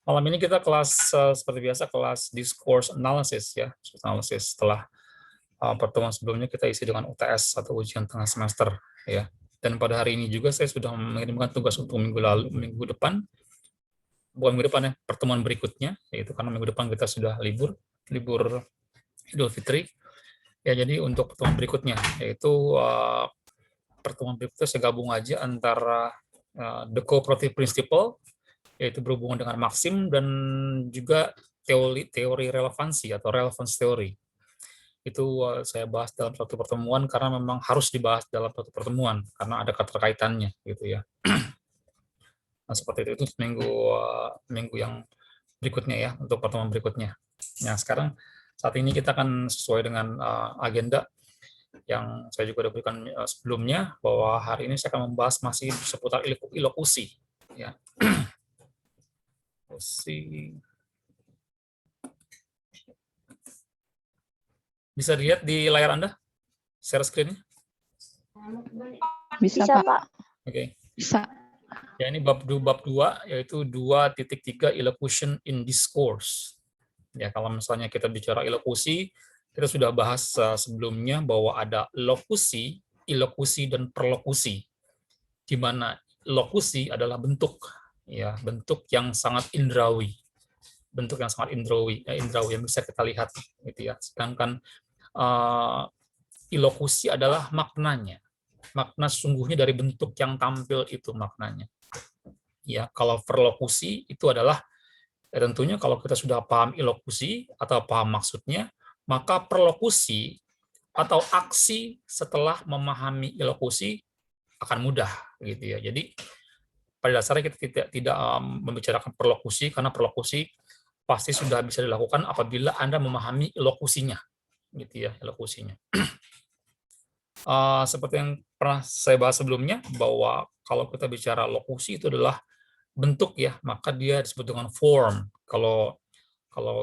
Malam ini kita kelas seperti biasa kelas discourse analysis ya, analysis setelah pertemuan sebelumnya kita isi dengan UTS atau ujian tengah semester ya. Dan pada hari ini juga saya sudah mengirimkan tugas untuk minggu depan, bukan minggu depan ya, pertemuan berikutnya, yaitu karena minggu depan kita sudah libur Idul Fitri. Ya, jadi untuk pertemuan berikutnya, yaitu pertemuan berikutnya saya gabung aja antara the cooperative principle, yaitu berhubungan dengan maksim, dan juga teori relevansi atau relevance theory. Itu saya bahas dalam satu pertemuan karena memang harus dibahas dalam satu pertemuan karena ada keterkaitannya gitu ya. Nah, seperti itu minggu yang berikutnya ya, untuk pertemuan berikutnya. Nah, sekarang saat ini kita akan sesuai dengan agenda yang saya juga sudah berikan sebelumnya, bahwa hari ini saya akan membahas masih seputar ilokusi ya. Bisa dilihat di layar Anda share screen-nya? Bisa, Pak. Oke. Bisa. Ya, ini bab 2, yaitu 2.3 elocution in discourse. Ya, kalau misalnya kita bicara elokusi, kita sudah bahas sebelumnya bahwa ada lokusi, ilokusi, dan perlokusi. Di mana lokusi adalah bentuk, ya, bentuk yang sangat indrawi. Bentuk yang sangat indrawi yang bisa kita lihat gitu ya. Sedangkan ilokusi adalah maknanya. Makna sungguhnya dari bentuk yang tampil itu maknanya. Ya, kalau perlokusi itu adalah tentunya kalau kita sudah paham ilokusi atau paham maksudnya, maka perlokusi atau aksi setelah memahami ilokusi akan mudah gitu ya. Jadi pada dasarnya kita tidak membicarakan perlokusi karena perlokusi pasti sudah bisa dilakukan apabila Anda memahami ilokusinya gitu ya, ilokusinya. Seperti yang pernah saya bahas sebelumnya, bahwa kalau kita bicara lokusi itu adalah bentuk ya, maka dia disebut dengan form. Kalau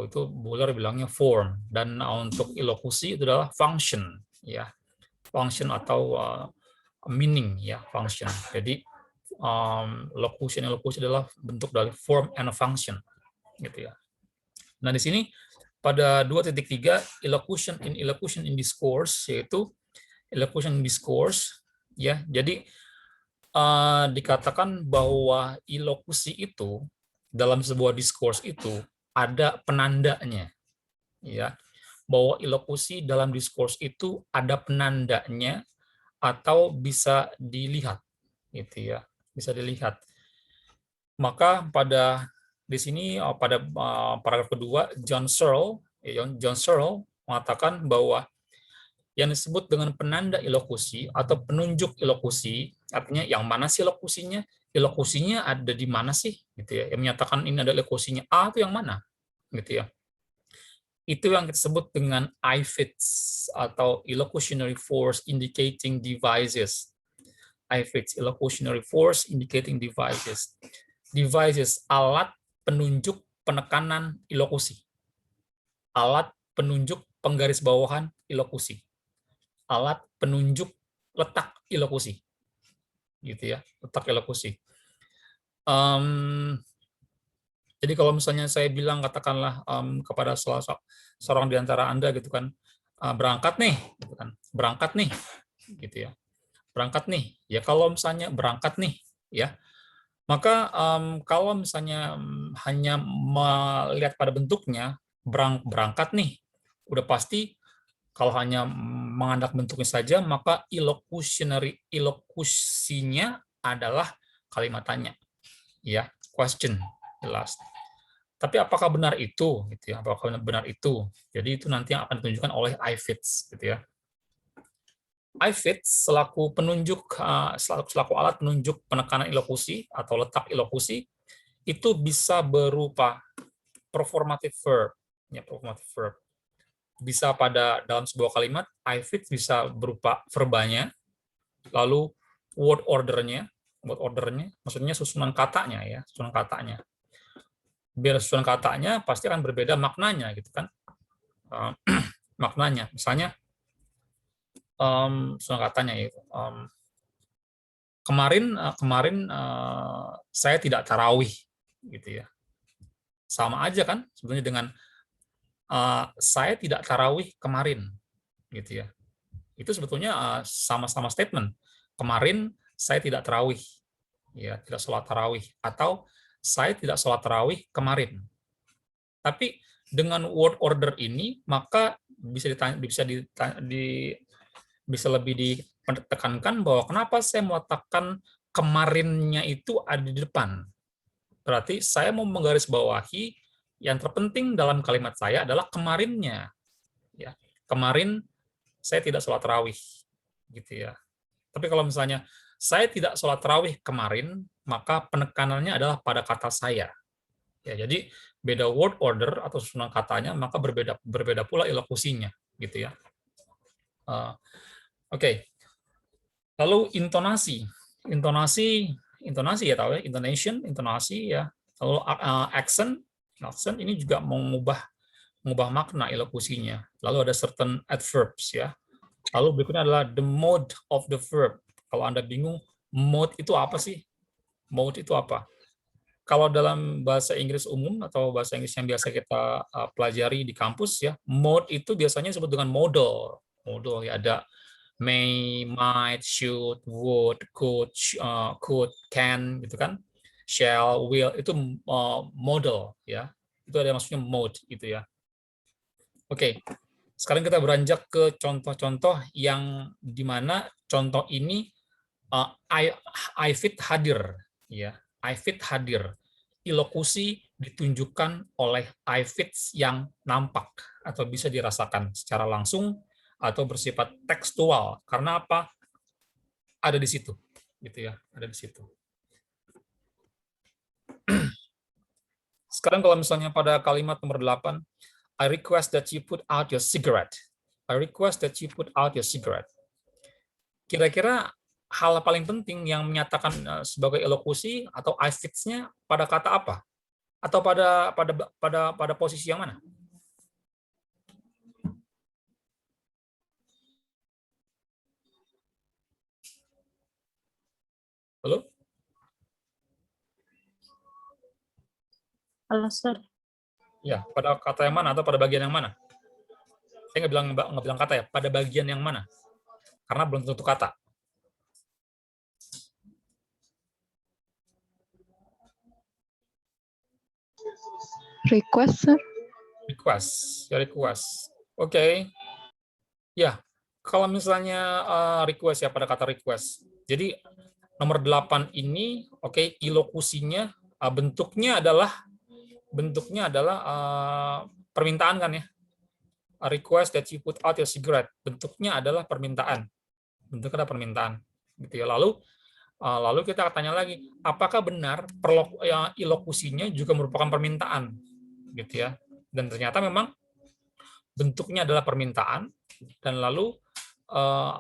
itu Buller bilangnya form, dan untuk ilokusi itu adalah function ya, function atau meaning ya, function. Jadi locution adalah bentuk dari form and function gitu ya. Nah, di sini pada 2.3 elocution in discourse, yaitu elocution in discourse ya. Jadi dikatakan bahwa ilokusi itu dalam sebuah diskurs itu ada penandanya ya, bahwa ilokusi dalam diskurs itu ada penandanya atau bisa dilihat gitu ya, bisa dilihat. Maka pada di sini pada paragraf kedua, John Searle mengatakan bahwa yang disebut dengan penanda ilokusi atau penunjuk ilokusi, artinya yang mana sih ilokusinya? Ilokusinya ada di mana sih? Gitu ya. Yang menyatakan ini ada ilokusinya A itu yang mana? Gitu ya. Itu yang disebut dengan IFIDs atau illocutionary force indicating devices. IFIDs, illocutionary force indicating devices. Devices, alat penunjuk penekanan ilokusi. Alat penunjuk penggarisbawahan ilokusi. Alat penunjuk letak ilokusi, gitu ya, letak ilokusi. Jadi kalau misalnya saya bilang, katakanlah kepada seorang di antara Anda gitu kan, berangkat nih, gitu kan, berangkat nih, gitu ya, berangkat nih. Ya kalau misalnya berangkat nih, ya, maka kalau misalnya hanya melihat pada bentuknya, berangkat nih, udah pasti. Kalau hanya mengandalkan bentuknya saja, maka ilokusinya adalah kalimat tanya, ya, question, jelas. Tapi apakah benar itu, gitu ya? Apakah benar itu? Jadi itu nanti yang akan ditunjukkan oleh IFIDs, gitu ya. IFIDs selaku penunjuk, selaku alat penunjuk penekanan ilokusi atau letak ilokusi itu bisa berupa performative verb, ya, performative verb. Bisa pada dalam sebuah kalimat, IFID bisa berupa verbanya, lalu word ordernya maksudnya susunan katanya ya, susunan katanya. Biar susunan katanya pasti akan berbeda maknanya gitu kan, maknanya. Misalnya susunan katanya itu kemarin saya tidak tarawih gitu ya. Sama aja kan sebenarnya dengan saya tidak tarawih kemarin, gitu ya. Itu sebetulnya sama-sama statement. Kemarin saya tidak tarawih, ya, tidak sholat tarawih, atau saya tidak sholat tarawih kemarin. Tapi dengan word order ini, maka bisa lebih ditekankan bahwa kenapa saya meletakkan kemarinnya itu ada di depan. Berarti saya mau menggarisbawahi yang terpenting dalam kalimat saya adalah kemarinnya. Ya, kemarin saya tidak sholat tarawih, gitu ya. Tapi kalau misalnya saya tidak sholat tarawih kemarin, maka penekanannya adalah pada kata saya. Ya, jadi beda word order atau susunan katanya, maka berbeda pula elokusinya, gitu ya. Oke. Lalu intonasi ya tahu ya, intonasi ya. Lalu accent ini juga mengubah makna elokusinya. Lalu ada certain adverbs ya. Lalu berikutnya adalah the mode of the verb. Kalau Anda bingung, mode itu apa sih? Mode itu apa? Kalau dalam bahasa Inggris umum atau bahasa Inggris yang biasa kita pelajari di kampus ya, mode itu biasanya disebut dengan modal. Modal ya, ada may, might, should, would, could, can, gitu kan? Shall, will, itu modal ya. Itu ada maksudnya mode gitu ya. Oke. Sekarang kita beranjak ke contoh-contoh yang dimana contoh ini I fit hadir ya. I fit hadir. Ilokusi ditunjukkan oleh I fits yang nampak atau bisa dirasakan secara langsung atau bersifat tekstual. Karena apa? Ada di situ, gitu ya, ada di situ. Sekarang kalau misalnya pada kalimat nomor 8, I request that you put out your cigarette. I request that you put out your cigarette. Kira-kira hal paling penting yang menyatakan sebagai elokusi atau I fits-nya pada kata apa? Atau pada posisi yang mana? Halo? Halo, Sir. Ya, pada kata yang mana atau pada bagian yang mana? Saya nggak bilang kata ya, pada bagian yang mana? Karena belum tentu kata. Request, Sir. Request. Oke. Ya, kalau misalnya request ya, pada kata request. Jadi nomor 8 ini, oke, ilokusinya bentuknya adalah permintaan kan ya. A request that you put out your cigarette. Bentuknya adalah permintaan. Bentuknya adalah permintaan. Gitu ya. Lalu kita tanya lagi, apakah benar ilokusinya juga merupakan permintaan? Gitu ya. Dan ternyata memang bentuknya adalah permintaan, dan lalu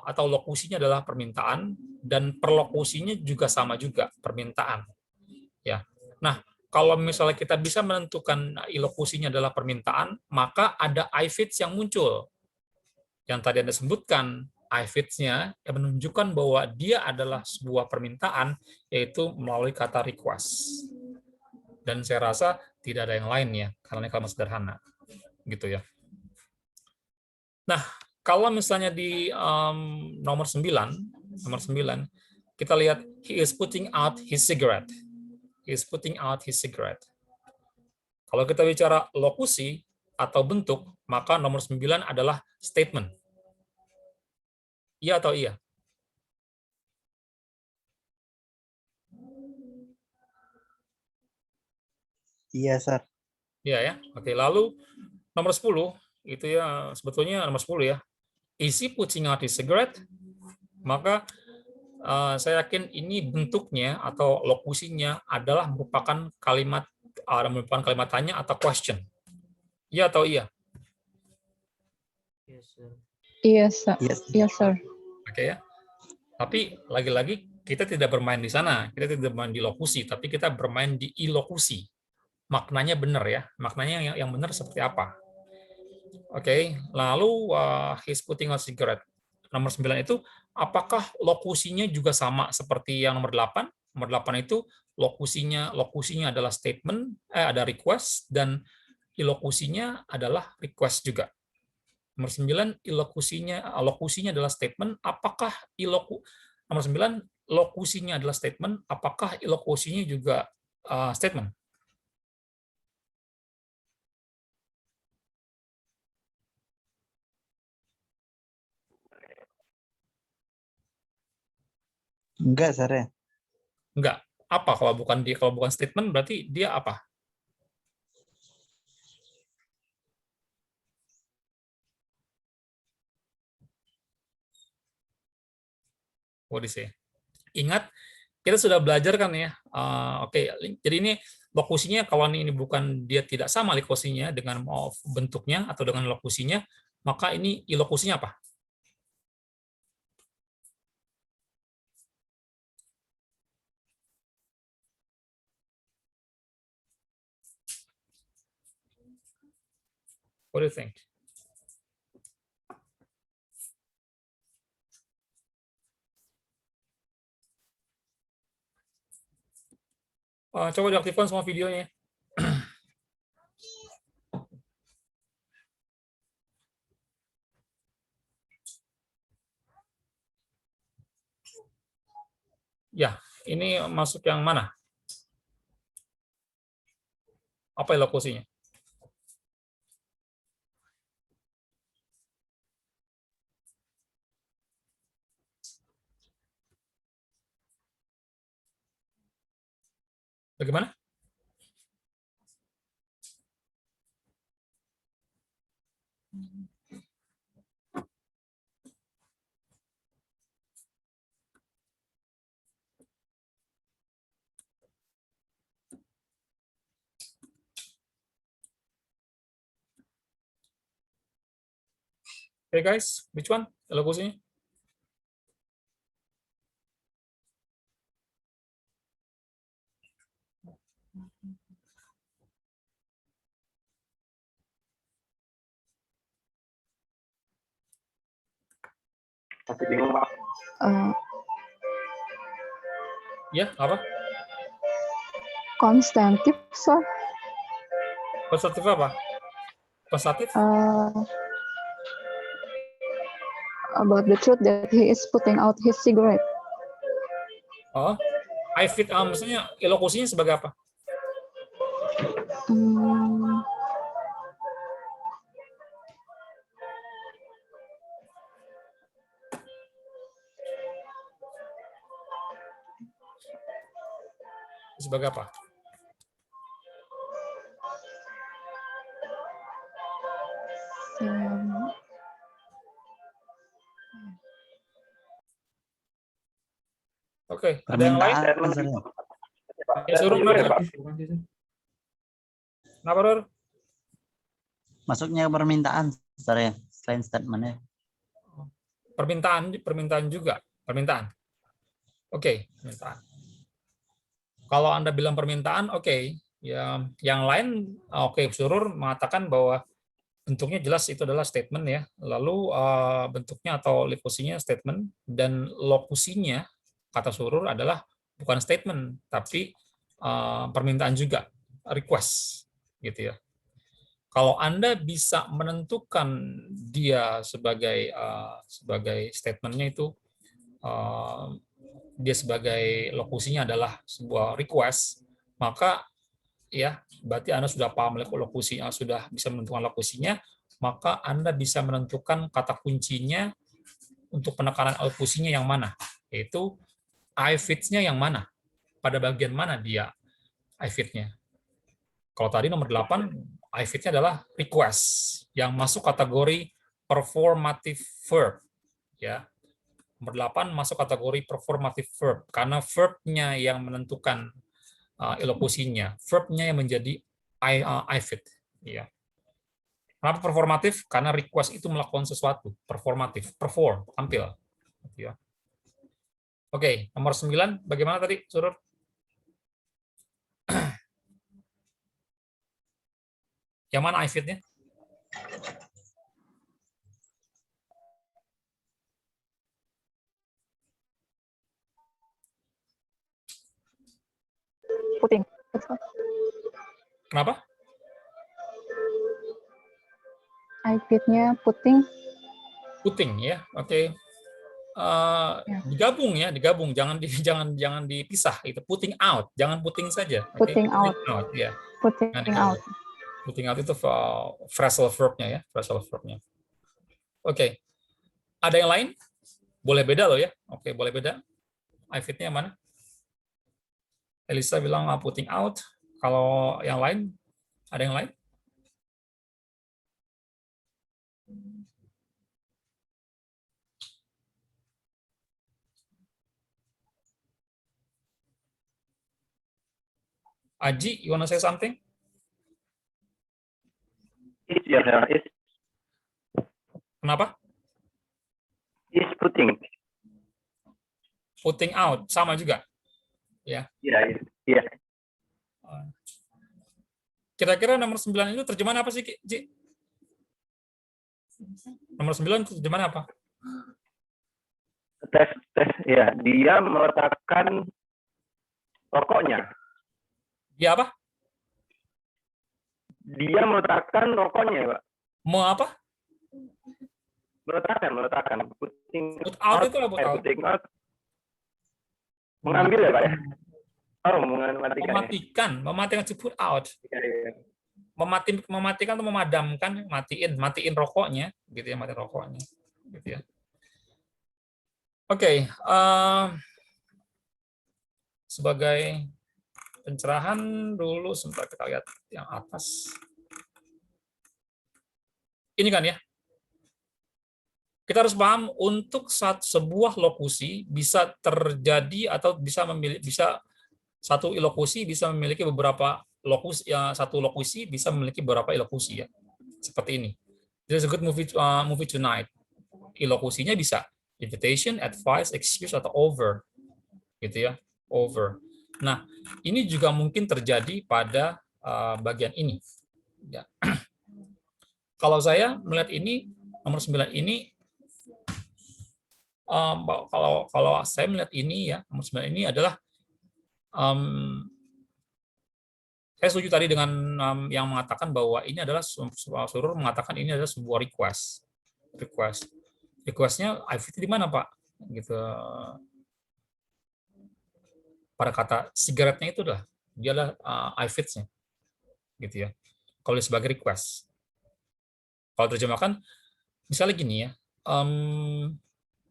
atau lokusinya adalah permintaan, dan perlokusinya juga sama juga, permintaan. Ya. Nah, kalau misalnya kita bisa menentukan ilokusinya adalah permintaan, maka ada I fits yang muncul. Yang tadi Anda sebutkan, I fits-nya yang menunjukkan bahwa dia adalah sebuah permintaan, yaitu melalui kata request. Dan saya rasa tidak ada yang lain ya, karena ini kalimat sederhana. Gitu ya. Nah, kalau misalnya di nomor 9, kita lihat he is putting out his cigarette. He is putting out his cigarette. Kalau kita bicara lokusi atau bentuk, maka nomor 9 adalah statement. Iya atau iya? Iya, Sir. Iya ya. Oke, lalu nomor 10 itu ya sebetulnya nomor 10 ya. Is he putting out his cigarette? Maka saya yakin ini bentuknya atau lokusinya adalah merupakan kalimat tanya atau question. Iya atau iya? Iya, Sir. Iya, Sir. Oke ya. Tapi lagi-lagi kita tidak bermain di sana, kita tidak bermain di lokusi, tapi kita bermain di ilokusi. Maknanya benar ya, maknanya yang benar seperti apa? Oke, lalu he's putting out cigarette. Nomor 9 itu, apakah lokusinya juga sama seperti yang nomor 8? Nomor 8 itu lokusinya adalah statement, ada request, dan ilokusinya adalah request juga. Nomor 9, lokusinya adalah statement, apakah nomor 9, lokusinya adalah statement, apakah ilokusinya juga statement? Enggak, Sar ya. Enggak. Apa kalau bukan statement berarti dia apa? What is it? Ingat, kita sudah belajar kan ya. Oke, jadi ini lokusinya kalau ini bukan, dia tidak sama lokusinya dengan bentuknya atau dengan lokusinya, maka ini ilokusinya apa? What do you think? Coba diaktifkan semua videonya. Ya, ini masuk yang mana? Apa lokusinya? Bagaimana? Okay, guys, which one? Lokusinya? Masih bingung, Pak. Ya, apa? Konstantif, sir. Konstatif apa? Konstatif? About the truth that he is putting out his cigarette. Oh, I fit, maksudnya lokusinya sebagai apa? Sebagai apa? Oke, ada yang lain? Permintaan, Sar ya. Ya, suruh kenapa? Kenapa, Ror? Masuknya permintaan, Sar ya, selain statementnya. Permintaan juga. Permintaan. Oke, permintaan. Kalau Anda bilang permintaan, oke. Ya, yang lain, oke, Surur mengatakan bahwa bentuknya jelas itu adalah statement ya. Lalu bentuknya atau lokusinya statement, dan lokusinya kata Surur adalah bukan statement tapi permintaan juga, request gitu ya. Kalau Anda bisa menentukan dia sebagai statementnya itu, dia sebagai lokusinya adalah sebuah request, maka ya berarti Anda sudah paham lokusinya, sudah bisa menentukan lokusinya, maka Anda bisa menentukan kata kuncinya untuk penekanan lokusinya yang mana, yaitu I fits-nya yang mana, pada bagian mana dia I fit-nya. Kalau tadi nomor 8, I fit-nya adalah request, yang masuk kategori performative verb. Ya. Nomor 8 masuk kategori performative verb, karena verb-nya yang menentukan lokusinya, verb-nya yang menjadi I fit. Ya. Kenapa performatif? Karena request itu melakukan sesuatu, performatif, perform, tampil. Ya. Oke, nomor 9, bagaimana tadi, Surur? Yang mana I fit-nya? Kenapa? I fit-nya putting. Putting ya. Oke. Ya. Digabung, jangan jangan dipisah itu. Putting out, jangan putting saja. Oke. Putting out. Ya. Putting Jangan digabung. out. Putting out itu phrasal verb-nya ya, phrasal verb-nya. Oke. Ada yang lain? Boleh beda loh ya. Oke, boleh beda. I fit-nya mana? Elisa bilang putting out. Kalau yang lain, ada yang lain? Aji, you wanna say something? Is Kenapa? putting. Putting out, sama juga. Ya. Iya. Kira-kira nomor 9 itu terjemahan apa sih, Ji? Nomor 9 itu terjemahan apa? Tes ya. Dia meletakkan rokoknya. Dia apa? Dia meletakkan rokoknya, Pak. Mau apa? Meletakkan. Putting Put out itu apa? Put out? putting out. Mengambil ya, Pak ya? Oh, mematikan. Mematikan to put out. Ya. Mematikan atau memadamkan, matiin rokoknya, gitu ya, matiin rokoknya, gitu ya. Oke, sebagai pencerahan dulu, sebentar kita lihat yang atas. Ini kan ya, kita harus paham untuk sebuah lokusi bisa terjadi atau bisa satu ilokusi bisa memiliki beberapa lokusi, satu lokusi bisa memiliki beberapa ilokusi ya, seperti ini. There's a good movie tonight. Ilokusinya bisa invitation, advice, excuse atau over, gitu ya, over. Nah, ini juga mungkin terjadi pada bagian ini. Ya. Kalau saya melihat ini nomor 9 ini, kalau saya melihat ini ya, nomor 9 ini adalah saya setuju tadi dengan yang mengatakan bahwa ini adalah Surur mengatakan ini adalah sebuah requestnya I fit di mana Pak, gitu. Pada kata sigaretnya itu adalah dia adalah I fit-nya, gitu ya. Kalau sebagai request, kalau terjemahkan misalnya gini ya,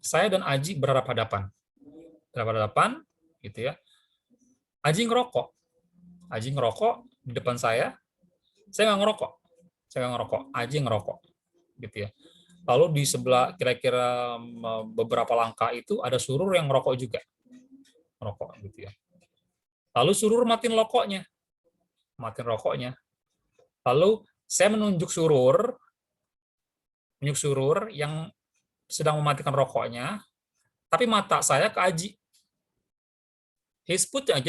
saya dan Aji berhadapan, gitu ya. Aji ngerokok di depan saya nggak ngerokok, Aji ngerokok, gitu ya. Lalu di sebelah kira-kira beberapa langkah itu ada Surur yang ngerokok juga, gitu ya. Lalu Surur matiin rokoknya. Lalu saya menunjuk Surur yang sedang mematikan rokoknya, tapi mata saya ke Aji. He's putting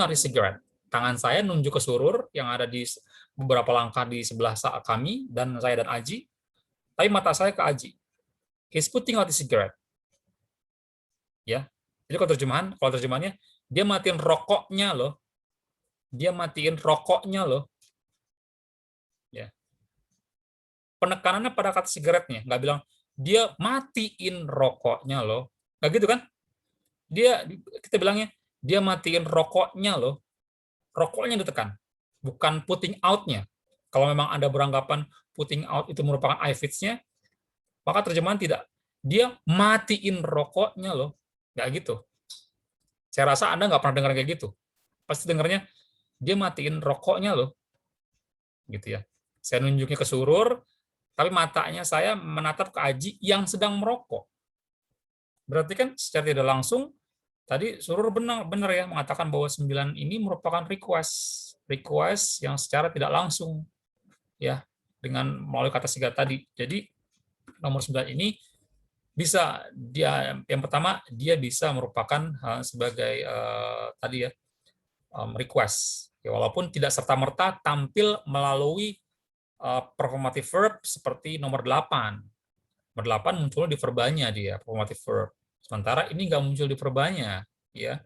out his cigarette. Tangan saya nunjuk ke Surur yang ada di beberapa langkah di sebelah kami dan saya dan Aji, tapi mata saya ke Aji. He's putting out his cigarette. Ya. Jadi kalau terjemahannya dia matiin rokoknya loh. Ya. Penekanannya pada kata sigaretnya, nggak bilang dia matiin rokoknya loh. Nggak gitu kan? Kita bilangnya dia matiin rokoknya loh. Rokoknya ditekan, bukan putting out-nya. Kalau memang Anda beranggapan putting out itu merupakan I fits-nya, maka terjemahan tidak. Dia matiin rokoknya loh. Nggak gitu. Saya rasa Anda nggak pernah dengar kayak gitu. Pasti dengarnya, dia matiin rokoknya loh. Gitu ya. Saya nunjuknya ke Surur, tapi matanya saya menatap ke Aji yang sedang merokok. Berarti kan secara tidak langsung, tadi Surur benar ya mengatakan bahwa 9 ini merupakan request yang secara tidak langsung ya dengan melalui kata sigat tadi. Jadi nomor 9 ini bisa yang pertama dia bisa merupakan sebagai tadi ya request ya, walaupun tidak serta-merta tampil melalui performative verb seperti nomor 8. Nomor 8 muncul di verbanya dia performative verb. Sementara ini nggak muncul di verbanya, ya.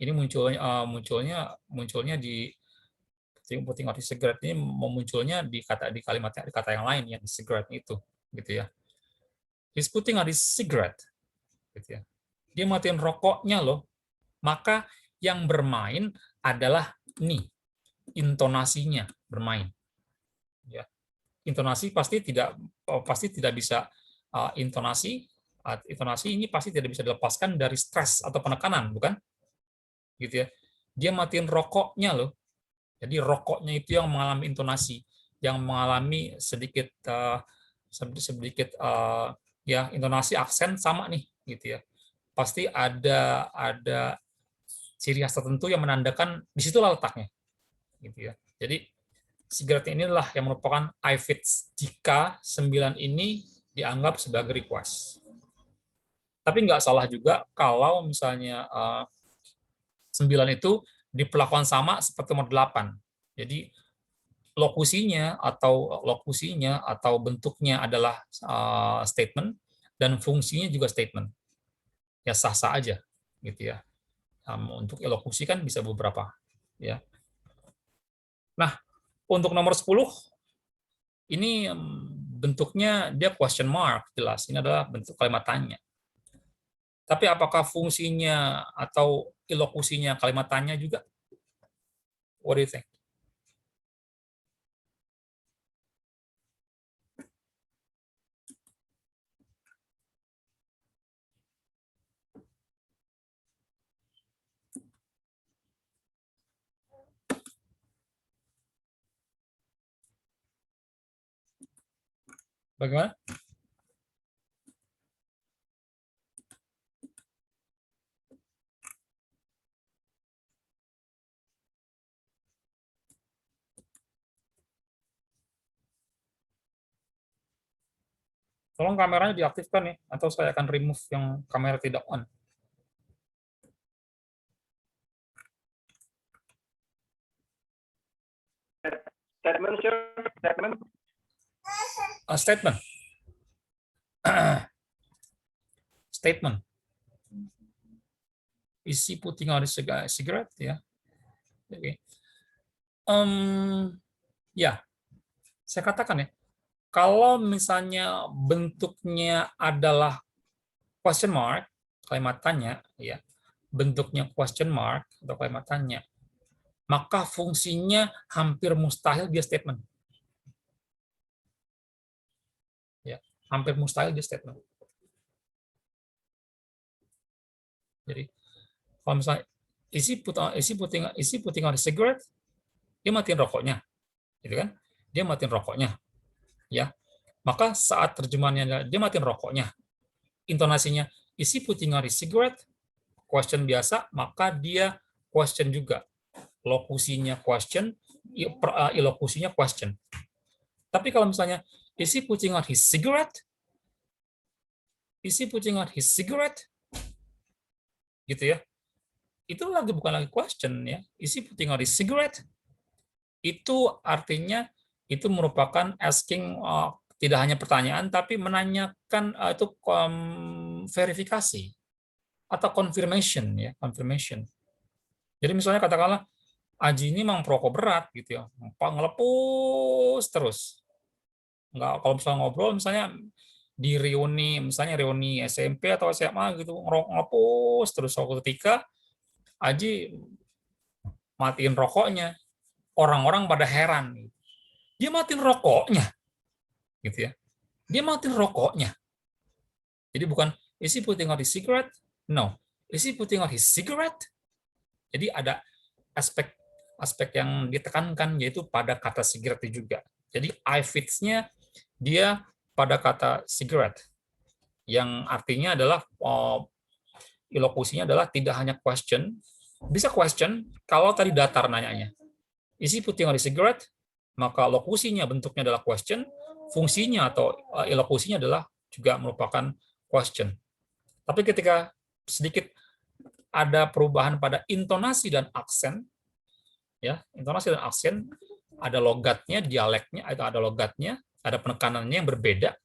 Ini munculnya di putting out his cigarette ini memunculnya di kalimat yang lain yang di cigarette itu, gitu ya. He's putting out his cigarette, gitu ya. Dia matiin rokoknya loh. Maka yang bermain adalah nih intonasinya bermain. Ya. Intonasi pasti tidak bisa intonasi ini pasti tidak bisa dilepaskan dari stres atau penekanan, bukan? Gitu ya. Dia matiin rokoknya loh. Jadi rokoknya itu yang mengalami intonasi, yang mengalami sedikit ya intonasi aksen sama nih, gitu ya. Pasti ada ciri khas tertentu yang menandakan disitulah letaknya, gitu ya. Jadi cigarette inilah yang merupakan I fits jika 9 ini dianggap sebagai request. Tapi nggak salah juga kalau misalnya 9 itu diperlakukan sama seperti nomor 8. Jadi lokusinya atau bentuknya adalah statement dan fungsinya juga statement. Ya sah-sah aja, gitu ya. Untuk elokusi kan bisa beberapa, ya. Nah, untuk nomor 10 ini bentuknya dia question mark, jelas. Ini adalah bentuk kalimat tanya. Tapi apakah fungsinya atau elokusinya kalimat tanya juga? What do you think? Bagaimana? Tolong kameranya diaktifkan ya, atau saya akan remove yang kamera tidak on. Statement, sure. Statement. Statement. Statement. Is he putting out a cigarette? Ya. Oke. Ya, saya katakan ya, kalau misalnya bentuknya adalah question mark, kalimat tanya, ya, bentuknya question mark atau kalimat tanya, maka fungsinya hampir mustahil dia statement. Ya, hampir mustahil dia statement. Jadi, kalau misalnya is he putting out a cigarette, dia matiin rokoknya, gitu kan? Dia matiin rokoknya, ya. Maka saat terjemahannya dia matiin rokoknya, intonasinya is he putting out a cigarette, question biasa, maka dia question juga. Lokusinya question, ilokusinya question. Tapi kalau misalnya is he putting out his cigarette? Is he putting out his cigarette? Gitu ya. Itu bukan lagi question ya. Is he putting out his cigarette? Itu artinya itu merupakan asking tidak hanya pertanyaan tapi menanyakan itu verifikasi atau confirmation ya, confirmation. Jadi misalnya katakanlah Aji ini memang perokok berat gitu ya, ngelepus terus. Nggak, kalau misalnya ngobrol misalnya di misalnya reuni SMP atau SMA gitu, ngelepus terus. Suatu ketika Aji matiin rokoknya, orang-orang pada heran. Dia matiin rokoknya, gitu ya. Dia matiin rokoknya. Jadi bukan is he putting out his cigarette? No. Is he putting out his cigarette? Jadi ada aspek yang ditekankan yaitu pada kata cigarette juga. Jadi I fits-nya dia pada kata cigarette, yang artinya adalah ilokusinya adalah tidak hanya question, bisa question kalau tadi datar nanyanya. Is he putting out a cigarette? Maka lokusinya bentuknya adalah question, fungsinya atau ilokusinya adalah juga merupakan question. Tapi ketika sedikit ada perubahan pada intonasi dan aksen, ya, intonasi dan aksen, ada logatnya, dialeknya, ada logatnya, ada penekanannya yang berbeda.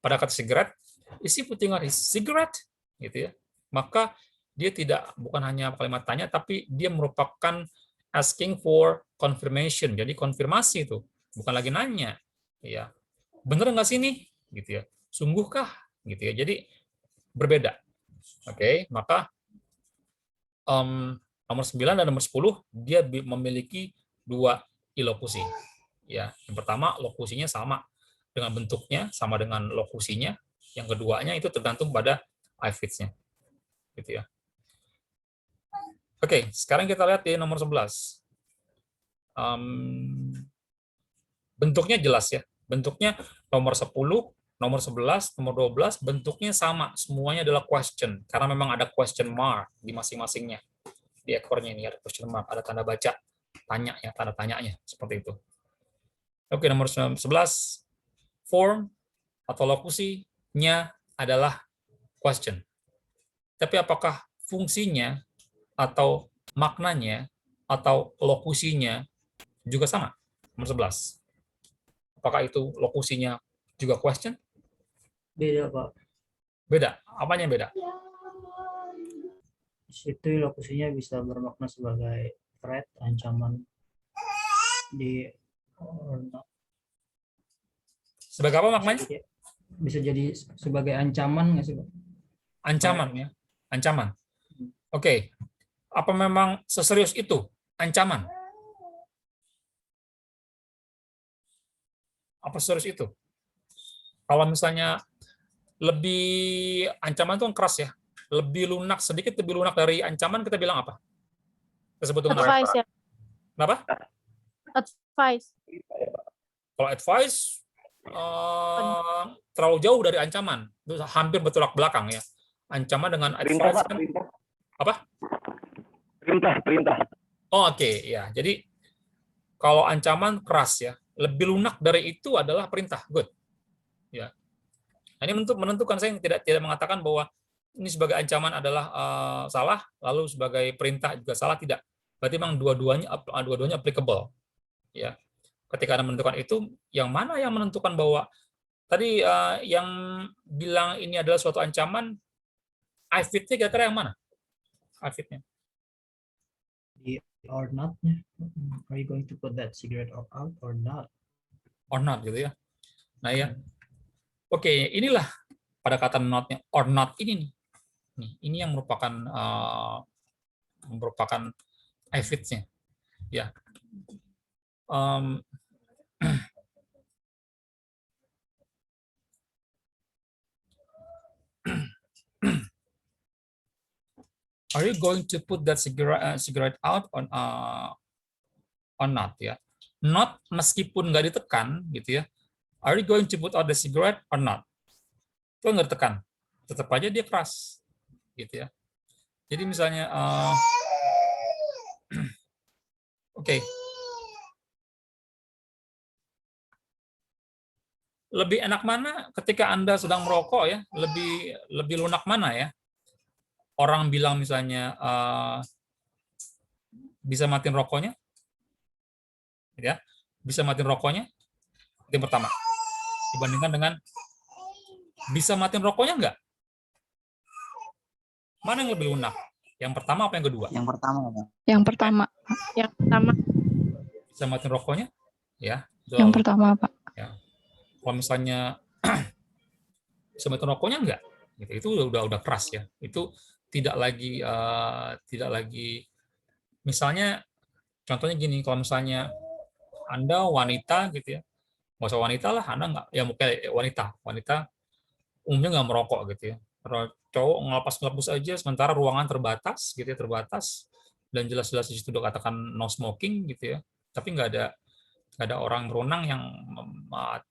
Pada kata cigarette, is he putting out his cigarette? Gitu ya. Maka dia bukan hanya kalimat tanya, tapi dia merupakan asking for confirmation. Jadi konfirmasi itu, bukan lagi nanya. Ya, bener nggak sih nih? Gitu ya. Sungguhkah? Gitu ya. Jadi berbeda. Oke, maka nomor 9 dan nomor 10 dia memiliki dua ilokusi. Ya, yang pertama lokusinya sama dengan bentuknya, sama dengan lokusinya. Yang keduanya itu tergantung pada ifits-nya. Gitu ya. Oke, sekarang kita lihat di nomor 11. Bentuknya jelas ya. Bentuknya nomor 10, nomor 11, nomor 12, bentuknya sama. Semuanya adalah question. Karena memang ada question mark di masing-masingnya. Di ekornya ini ada question mark, ada tanda baca. Tanya ya, tanda tanyanya. Seperti itu. Oke, nomor 11. Form atau lokusinya adalah question. Tapi apakah fungsinya atau maknanya atau lokusinya juga sama? Nomor 11. Apakah itu lokusinya juga question? Beda, Pak. Beda. Apanya beda? Di situ lokusinya bisa bermakna sebagai threat, ancaman. Di Sebagai apa maknanya? bisa jadi sebagai ancaman nggak sih, Pak? Ancaman ya. Ancaman. Oke. Apa memang seserius itu ancaman? Apa serius itu? Kalau misalnya lebih ancaman itu kan keras ya. Lebih lunak, sedikit lebih lunak dari ancaman, kita bilang apa? Kita sebut dengan apa? Advice ya. Kenapa? Advice. Kalau advice terlalu jauh dari ancaman, itu hampir bertolak belakang ya. Ancaman dengan Perintah, advice Pak, kan perintah. apa? Perintah. Oh, oke, ya. Jadi kalau ancaman keras ya, lebih lunak dari itu adalah perintah. Good. Ya. Nah, ini menentukan, saya tidak mengatakan bahwa ini sebagai ancaman adalah salah, lalu sebagai perintah juga salah, tidak. Berarti memang dua-duanya applicable. Ya. Ketika Anda menentukan itu, yang mana yang menentukan bahwa tadi yang bilang ini adalah suatu ancaman, I-fit-nya kira-kira yang mana? I-fit-nya. Di or not-nya. Are you going to put that cigarette out or not? Or not gitu ya. Nah ya. Oke, inilah pada kata not-nya or not ini nih. Nih, ini yang merupakan I-fit-nya. Ya. Are you going to put that cigarette out on not ya? Not meskipun nggak ditekan gitu ya. Are you going to put out the cigarette or not? Itu nggak ditekan, tetap aja dia keras gitu ya. Jadi misalnya oke. Lebih enak mana ketika Anda sedang merokok ya? Lebih lunak mana ya? Orang bilang misalnya bisa matiin rokoknya, ya, bisa matiin rokoknya, itu yang pertama. Dibandingkan dengan bisa matiin rokoknya enggak? Mana yang lebih lunak? Yang pertama apa yang kedua? Yang pertama, Pak. Yang pertama. Yang pertama. Bisa matiin rokoknya, ya. Yang pertama, Pak. Ya. Kalau misalnya bisa matiin rokoknya enggak? Gitu. Itu udah keras ya. Itu tidak lagi misalnya contohnya gini, kalau misalnya Anda wanita gitu ya, nggak usah wanita lah, Anda nggak, ya mungkin wanita umumnya nggak merokok gitu ya. Kalau cowok ngelapas aja, sementara ruangan terbatas gitu ya, dan jelas-jelas di situ udah katakan no smoking gitu ya, tapi nggak ada orang berwenang yang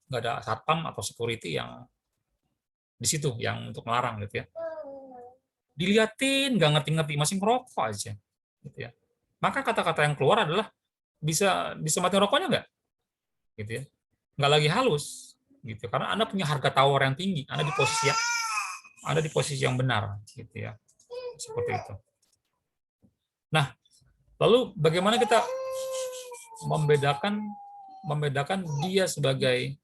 nggak ada satpam atau security yang di situ yang untuk melarang gitu ya. Diliatin nggak ngerti-ngerti, masih ngerokok aja gitu ya. Maka kata-kata yang keluar adalah bisa matiin rokoknya nggak? Gitu ya. Nggak lagi halus gitu, karena Anda punya harga tawar yang tinggi, Anda di posisi yang benar gitu ya. Seperti itu. Nah, lalu bagaimana kita membedakan dia sebagai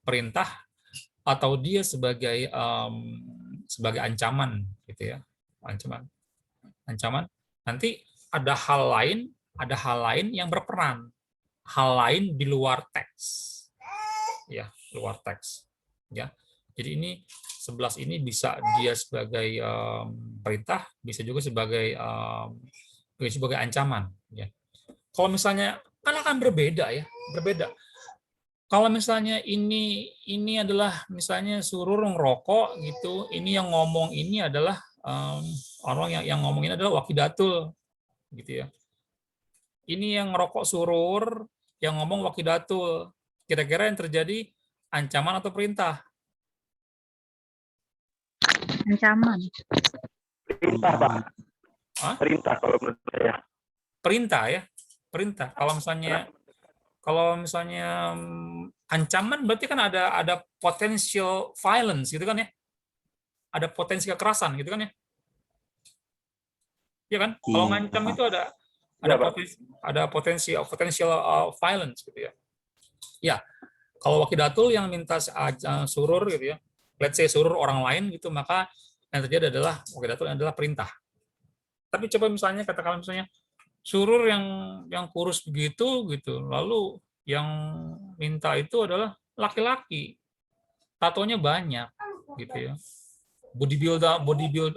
perintah atau dia sebagai ancaman gitu ya. Ancaman. Nanti ada hal lain, ada hal lain yang berperan, hal lain di luar teks, ya, luar teks, ya. Jadi ini 11 ini bisa dia sebagai perintah, bisa juga sebagai ancaman, ya. Kalau misalnya kan akan berbeda, ya, berbeda. Kalau misalnya ini adalah misalnya suruh ngerokok gitu, ini yang ngomong ini adalah orang yang ngomong ini adalah wakidatul, gitu ya. Ini yang ngerokok surur, yang ngomong wakidatul. Kira-kira yang terjadi ancaman atau perintah? Ancaman. Perintah, Pak. Hah? Perintah kalau menurut saya. Perintah, ya, perintah. Kalau misalnya ancaman berarti kan ada potential violence gitu kan, ya, ada potensi kekerasan gitu kan, ya, ya kan? Kalau Iya, ngancam Pak. itu ada Iya, Pak. potential violence gitu ya. Ya, kalau wakidatul yang minta surur gitu ya, let's say surur orang lain gitu, maka yang terjadi adalah wakidatul adalah perintah. Tapi coba misalnya katakan misalnya surur yang kurus begitu gitu, lalu yang minta itu adalah laki-laki, tatonya banyak gitu ya,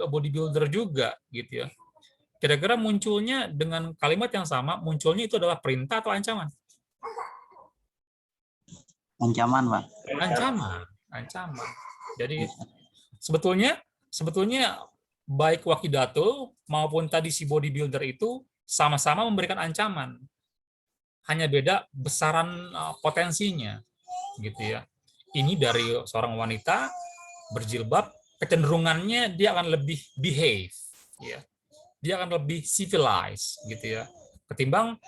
bodybuilder juga gitu ya. Kira-kira munculnya dengan kalimat yang sama, munculnya itu adalah perintah atau ancaman? Ancaman, Pak. Ancaman. Jadi sebetulnya baik wakidatul maupun tadi si bodybuilder itu sama-sama memberikan ancaman. Hanya beda besaran potensinya, gitu ya. Ini dari seorang wanita berjilbab, kecenderungannya dia akan lebih behave, ya. Dia akan lebih civilized, gitu ya. Ketimbang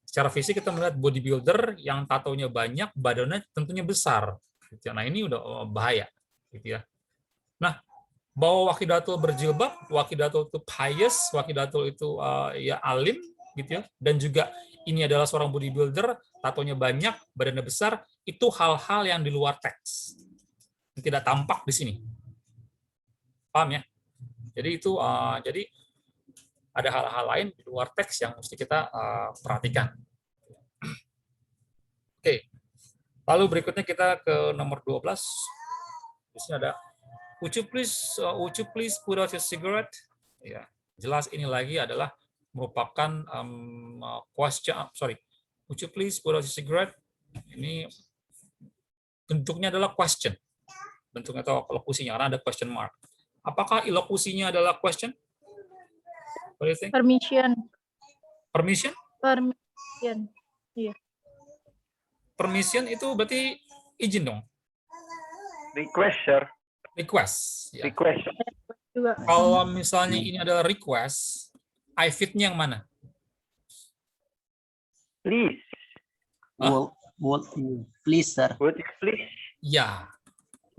secara fisik kita melihat bodybuilder yang tatonya banyak, badannya tentunya besar. Gitu ya. Nah ini udah bahaya, gitu ya. Nah, bahwa wakidatul berjilbab, wakidatul itu pious, wakidatul itu ya alim, gitu ya. Dan juga ini adalah seorang bodybuilder, tatonya banyak, badannya besar, itu hal-hal yang di luar teks, tidak tampak di sini. Paham ya? Jadi itu jadi ada hal-hal lain di luar teks yang mesti kita perhatikan. Oke. Lalu berikutnya kita ke nomor 12. Di sini ada would you please put out your cigarette? Ya, jelas ini lagi adalah merupakan question. Sorry, would you please put out your cigarette? Ini bentuknya adalah question. Bentuknya atau lokusinya karena ada question mark. Apakah ilokusinya adalah question? What do you think? Permission. Permission? Permission. Iya. Permission itu berarti izin dong. Request, sir. Request. Ya. Request. Juga. Kalau misalnya ini adalah request, I fit-nya yang mana? Please. Would you please, sir? Would you please? Ya.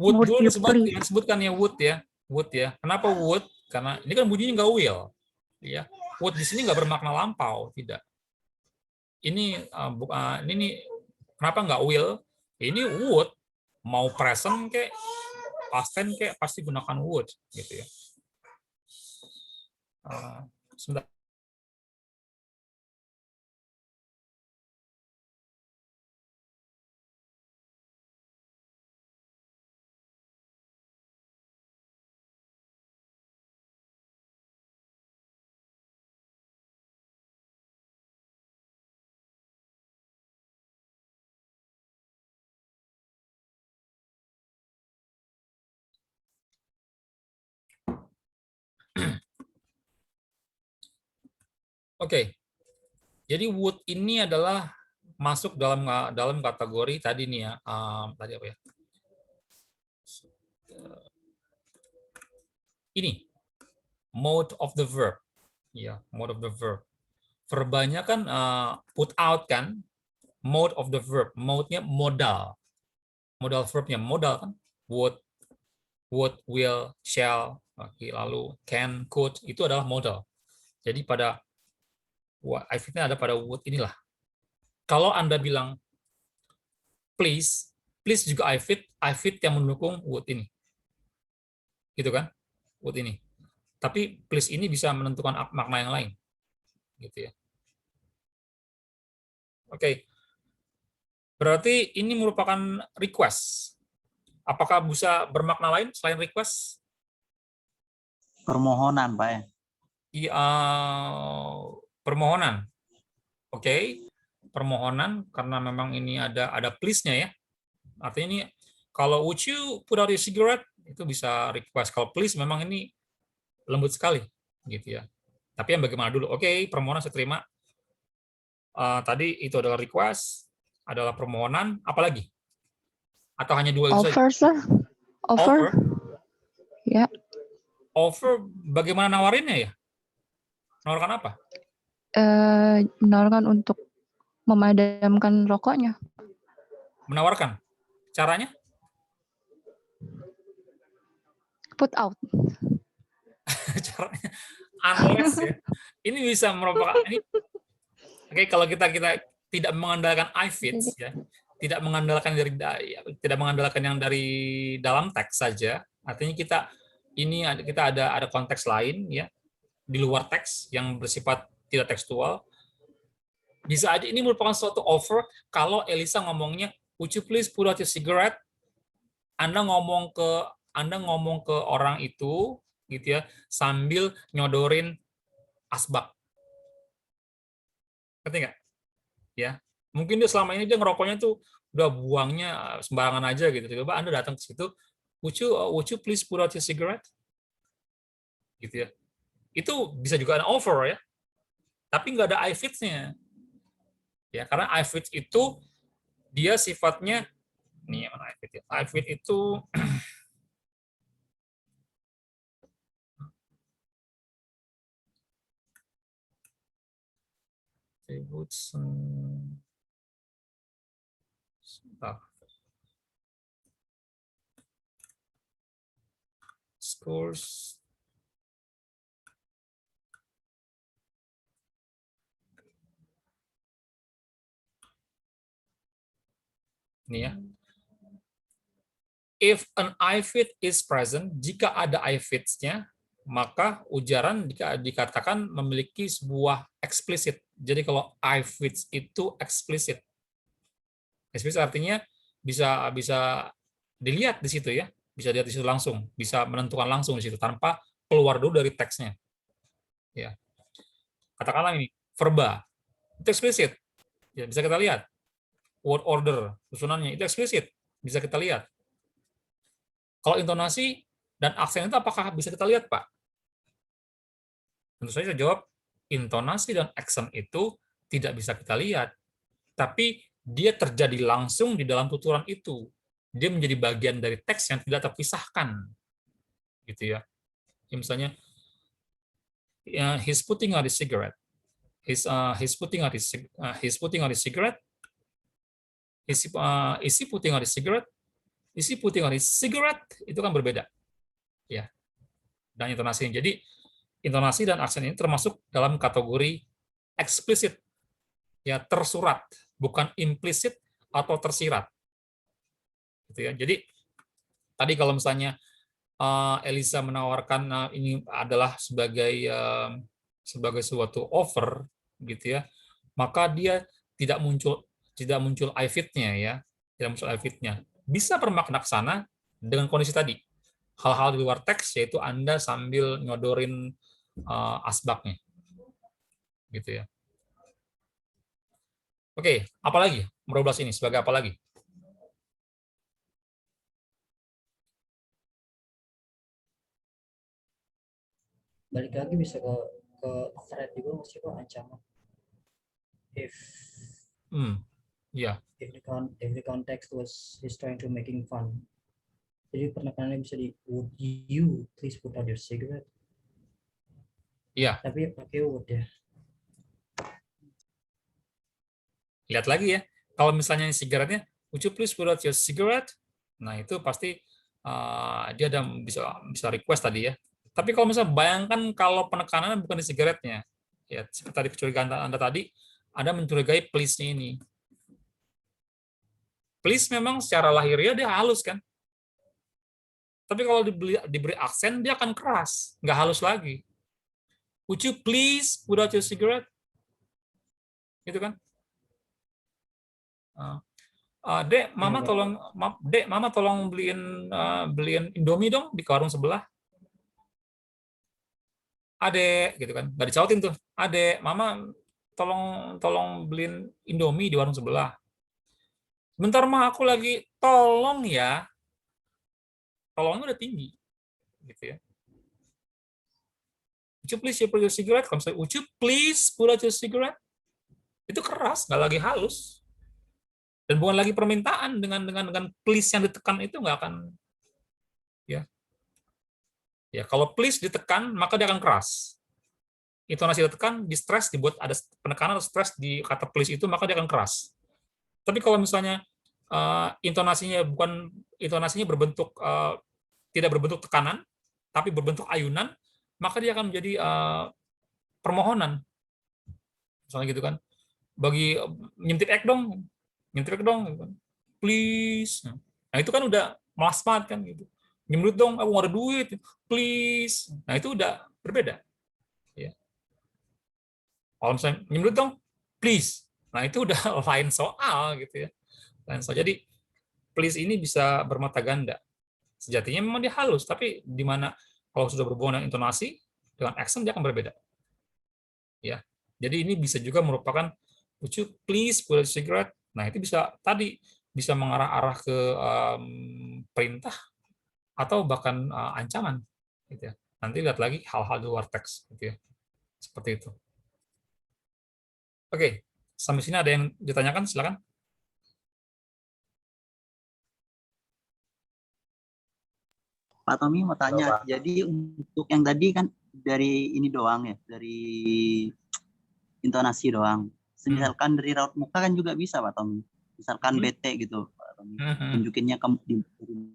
Would Would dulu you please? disebutkan ya would ya. Would ya. Kenapa would? Karena ini kan bunyinya nggak will. Ya. Would di sini nggak bermakna lampau, tidak. Ini ini kenapa nggak will? Ini would, mau present kayak past tense kayak pasti gunakan would gitu ya. Sebentar. Oke. Jadi would ini adalah masuk dalam kategori tadi nih ya. Tadi apa ya? Ini mode of the verb. Ya, mode of the verb. Verbanya kan put out kan, mode of the verb. Mode-nya modal. Modal verbnya modal kan. Would, will, shall, lalu can, could, itu adalah modal. Jadi pada I fit-nya ada pada would inilah. Kalau Anda bilang please juga I fit yang mendukung would ini. Gitu kan? Would ini. Tapi please ini bisa menentukan makna yang lain. Gitu ya. Oke. Berarti ini merupakan request. Apakah bisa bermakna lain selain request? Permohonan, Pak. Iya, permohonan. Oke. Permohonan karena memang ini ada please-nya ya. Artinya ini kalau would you put out your cigarette itu bisa request. Kalau please memang ini lembut sekali gitu ya. Tapi yang bagaimana dulu? Oke, permohonan saya terima. Tadi itu adalah request, adalah permohonan, apalagi? Atau hanya dua itu saja? Offer, sir. Offer. Ya. Offer, bagaimana nawarinnya ya? Menawarkan apa? Menawarkan untuk memadamkan rokoknya. Menawarkan. Caranya? Put out. Caranya unless ya. Ini bisa merupakan ini. Oke, kalau kita tidak mengandalkan iFits ya, tidak mengandalkan yang dari dalam teks saja, artinya kita ada konteks lain ya di luar teks yang bersifat tidak tekstual. Bisa aja ini merupakan suatu offer kalau Elisa ngomongnya, would you please put out your cigarette? Anda ngomong ke orang itu gitu ya, sambil nyodorin asbak. Ngerti nggak? Ya. Mungkin dia selama ini dia ngerokoknya tuh udah buangnya sembarangan aja gitu. Tiba-tiba Anda datang ke situ, would you please put out your cigarette? Gitu ya. Itu bisa juga ada offer ya. Tapi nggak ada iFits-nya. Ya, karena iFits itu dia sifatnya nih mana iFit ya. iFit itu scores ini ya. If an iFit is present, jika ada iFits-nya, maka ujaran dikatakan memiliki sebuah eksplisit. Jadi kalau iFits itu eksplisit. Eksplisit artinya bisa dilihat di situ ya, bisa dilihat di situ langsung, bisa menentukan langsung di situ tanpa keluar dulu dari teksnya. Ya. Katakanlah ini verba, itu eksplisit. Ya, bisa kita lihat. Word order, susunannya itu eksplisit, bisa kita lihat. Kalau intonasi dan aksen itu apakah bisa kita lihat, Pak? Tentu saja saya jawab, intonasi dan aksen itu tidak bisa kita lihat, tapi dia terjadi langsung di dalam tuturan itu. Dia menjadi bagian dari teks yang tidak terpisahkan. Gitu ya. Misalnya, he's putting out his cigarette. He's putting out his cigarette. Is he putting out his cigarette? Is he putting out his cigarette? Itu kan berbeda. Ya. Dan intonasi. Jadi, intonasi dan aksen ini termasuk dalam kategori eksplisit. Ya, tersurat, bukan implisit atau tersirat. Gitu ya. Jadi, tadi kalau misalnya Elisa menawarkan ini adalah sebagai suatu offer, gitu ya, maka dia tidak muncul iFit-nya ya, tidak muncul iFit-nya. Bisa bermakna ke sana dengan kondisi tadi. Hal-hal di luar teks, yaitu Anda sambil nyodorin asbaknya. Gitu ya. Oke, apa lagi? 12 ini sebagai apa lagi? Balik lagi bisa ke threat juga masih kok ancaman. If Ya. If the context was he's trying to making fun. Jadi penekanannya bisa di would you please put out your cigarette? Iya. Tapi pakai would ya. Lihat lagi ya. Kalau misalnya sigaretnya, would you please put out your cigarette? Nah, itu pasti dia ada bisa request tadi ya. Tapi kalau misalnya bayangkan kalau penekanannya bukan di sigaretnya, ya seperti tadi kecurigaan Anda tadi, Anda mencurigai please-nya ini. Please memang secara lahiriah dia halus kan. Tapi kalau diberi aksen, dia akan keras, nggak halus lagi. Would you please put out your cigarette? Gitu kan? Dek, mama tolong beliin Indomie dong di warung sebelah. Adek, gitu kan, nggak dicautin tuh. Adek, mama tolong beliin Indomie di warung sebelah. Bentar mah aku lagi tolong ya. Tolongnya udah tinggi, gitu ya. Would you please put your cigarette? Kalau misalnya, would you please put out your cigarette? Itu keras, nggak lagi halus. Dan bukan lagi permintaan dengan please yang ditekan itu nggak akan, ya. Ya, kalau please ditekan, maka dia akan keras. Intonasi ditekan, di stress, dibuat ada penekanan atau stress di kata please itu, maka dia akan keras. Tapi kalau misalnya intonasinya berbentuk tidak berbentuk tekanan, tapi berbentuk ayunan, maka dia akan menjadi permohonan. Misalnya gitu kan, bagi nyintip ek dong, please. Nah itu kan udah malas banget kan gitu. Nyembrut dong, aku nggak ada duit, please. Nah itu udah berbeda. Ya. Kalau misalnya nyembrut dong, please. Nah itu udah lain soal gitu ya. Lain soal. Jadi please ini bisa bermata ganda. Sejatinya memang dia halus, tapi di mana kalau sudah berhubungan dengan intonasi, dengan accent dia akan berbeda. Ya. Jadi ini bisa juga merupakan would you please put a cigarette? Nah itu bisa mengarah-arah ke perintah atau bahkan ancaman, gitu ya. Nanti lihat lagi hal-hal di luar teks, gitu ya. Seperti itu. Oke, sampai sini ada yang ditanyakan, silakan. Pak Tommy mau tanya, jadi untuk yang tadi kan dari ini doang ya, dari intonasi doang. Misalkan dari raut muka kan juga bisa Pak Tommy. Misalkan bete gitu, Pak Tommy. Tunjukinnya di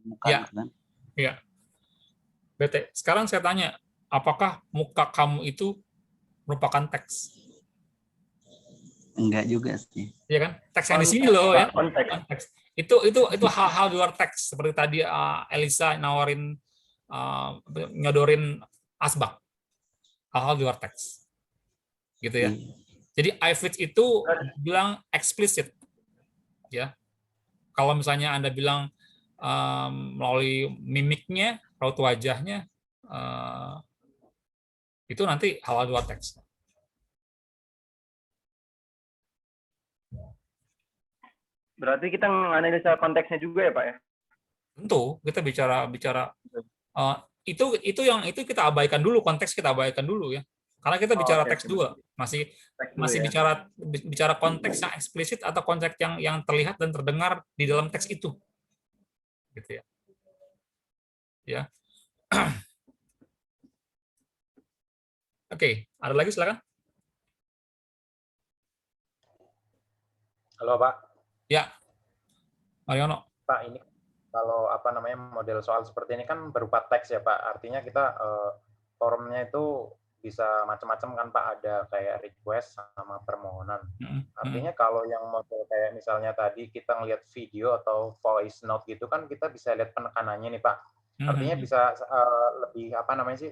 muka ya. gitu kan. Iya. Bete. Sekarang saya tanya, apakah muka kamu itu merupakan teks? Enggak juga sih. Iya kan? Teks yang di sini loh ya. Konteks. Itu hal-hal di luar teks, seperti tadi Elisa nawarin nyodorin asbak. Hal-hal di luar teks. Gitu ya. Jadi I fit itu bilang eksplisit. Ya. Kalau misalnya Anda bilang melalui mimiknya, raut wajahnya, itu nanti hal-hal luar teks. Berarti kita menganalisa konteksnya juga ya Pak ya? Tentu kita bicara itu kita abaikan dulu, konteks kita abaikan dulu ya. Karena kita bicara teks dua, masih bicara konteks yang eksplisit atau konteks yang terlihat dan terdengar di dalam teks itu. Gitu ya. Ya. Oke, ada lagi silakan. Halo Pak. Ya. Mariono. Pak, ini kalau model soal seperti ini kan berupa teks ya Pak. Artinya kita formnya itu bisa macam-macam kan Pak, ada kayak request sama permohonan. Artinya kalau yang model kayak misalnya tadi kita ngelihat video atau voice note gitu kan kita bisa lihat penekanannya nih Pak. Artinya bisa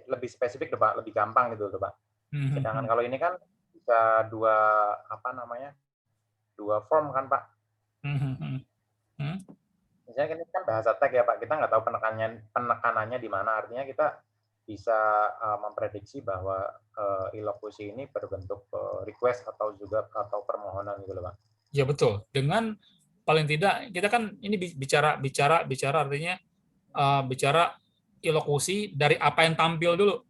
lebih spesifik tuh Pak, lebih gampang gitu tuh Pak. Sedangkan kalau ini kan bisa dua form kan Pak. Misalnya ini kan bahasa teks ya Pak, kita nggak tahu penekanannya di mana. Artinya kita bisa memprediksi bahwa ilokusi ini berbentuk request atau permohonan gitu loh Pak. Ya betul. Dengan paling tidak kita kan ini bicara artinya bicara ilokusi dari apa yang tampil dulu,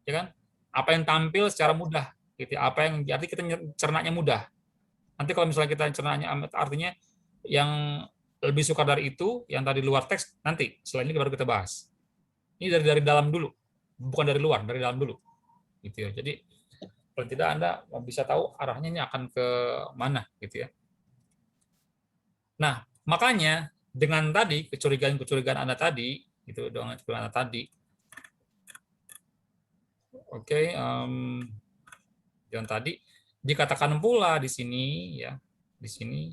ya kan? Apa yang tampil secara mudah, gitu. Apa yang arti kita cernanya mudah. Nanti kalau misalnya kita cernanya artinya yang lebih suka dari itu, yang tadi luar teks nanti selain ini baru kita bahas. Ini dari dalam dulu, bukan dari luar, dari dalam dulu, gitu ya. Jadi paling tidak Anda bisa tahu arahnya ini akan ke mana, gitu ya. Nah, makanya dengan tadi kecurigaan Anda tadi, gitu dengan kecurigaan Anda tadi, oke, yang tadi dikatakan pula di sini ya, di sini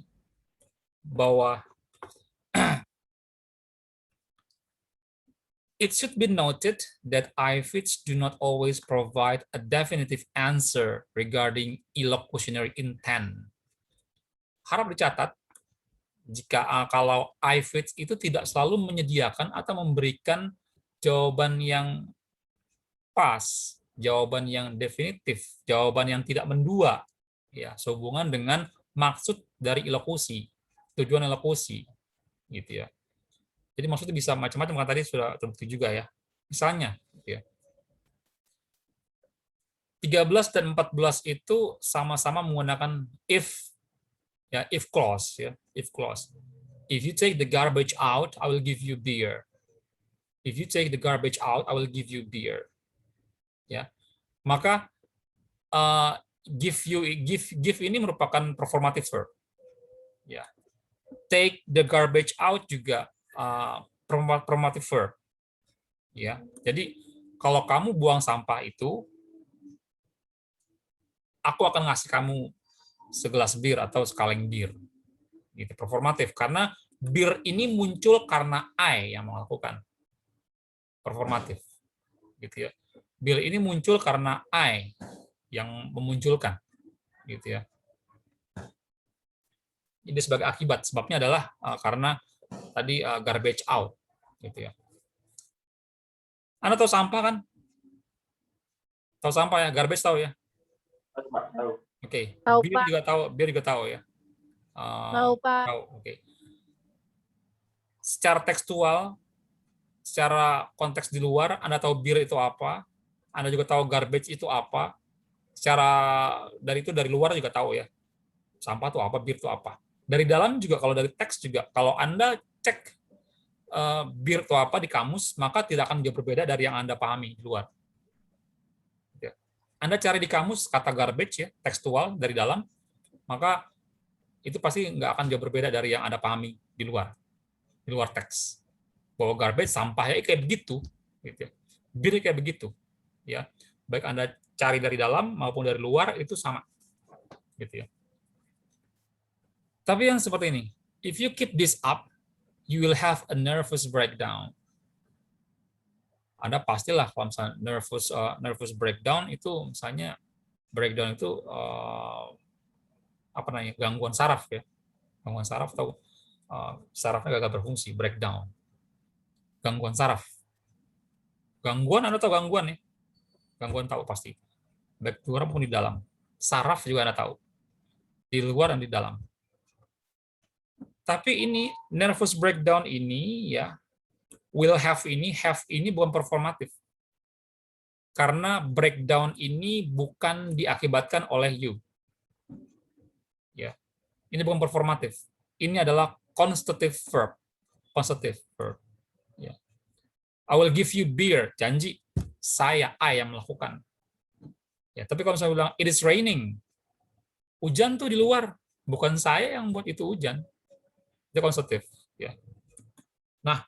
bahwa it should be noted that IFIDs do not always provide a definitive answer regarding illocutionary intent. Harap dicatat kalau iFits itu tidak selalu menyediakan atau memberikan jawaban yang pas, jawaban yang definitif, jawaban yang tidak mendua, ya, sehubungan dengan maksud dari ilokusi, tujuan ilokusi, gitu ya. Jadi maksudnya bisa macam-macam, kan tadi sudah tentu juga ya. Misalnya, gitu ya, 13 dan 14 itu sama-sama menggunakan if, ya, if clause, ya, if clause. If you take the garbage out, I will give you beer. If you take the garbage out, I will give you beer. Ya, maka give ini merupakan performative verb. Ya, take the garbage out juga performative verb. Ya, jadi kalau kamu buang sampah itu, aku akan ngasih kamu segelas bir atau sekaleng bir. Gitu, performatif, karena bir ini muncul karena I yang melakukan. Performatif, gitu ya. Bir ini muncul karena I yang memunculkan, gitu ya. Ini sebagai akibat, sebabnya adalah karena tadi garbage out, gitu ya. Anda tahu sampah kan? Tahu sampah ya, garbage tahu ya? Tahu. Oke. Tahu, Bir Pak. juga tahu, bir juga tahu ya. Tahu, Pak. Tahu, oke. Secara tekstual, secara konteks di luar, Anda tahu bir itu apa, Anda juga tahu garbage itu apa. Secara dari itu dari luar juga tahu ya. Sampah itu apa, bir itu apa. Dari dalam juga, kalau dari teks juga, kalau Anda cek bir itu apa di kamus, maka tidak akan jauh berbeda dari yang Anda pahami di luar. Ya. Anda cari di kamus kata garbage ya, tekstual dari dalam, maka itu pasti nggak akan jauh berbeda dari yang Anda pahami di luar teks. Bahwa garbage, sampahnya kayak begitu, gitu ya. Bir kayak begitu, ya. Baik Anda cari dari dalam maupun dari luar itu sama, gitu ya. Tapi yang seperti ini, if you keep this up, you will have a nervous breakdown. Anda pastilah kalau misalnya nervous breakdown itu, misalnya breakdown itu apa namanya, gangguan saraf ya, gangguan saraf atau sarafnya gagal berfungsi, breakdown, gangguan saraf. Gangguan, Anda tahu gangguan ya? Gangguan tahu pasti. Baik di luar maupun di dalam. Saraf juga Anda tahu. Di luar dan di dalam. Tapi ini nervous breakdown ini ya, will have ini bukan performatif. Karena breakdown ini bukan diakibatkan oleh you. Ya. Ini bukan performatif. Ini adalah constitutive verb. Constitutive verb. Ya. I will give you beer, janji I yang melakukan. Ya, tapi kalau saya bilang it is raining, hujan tuh di luar, bukan saya yang buat itu hujan. Itu konstruktif. Ya. Nah,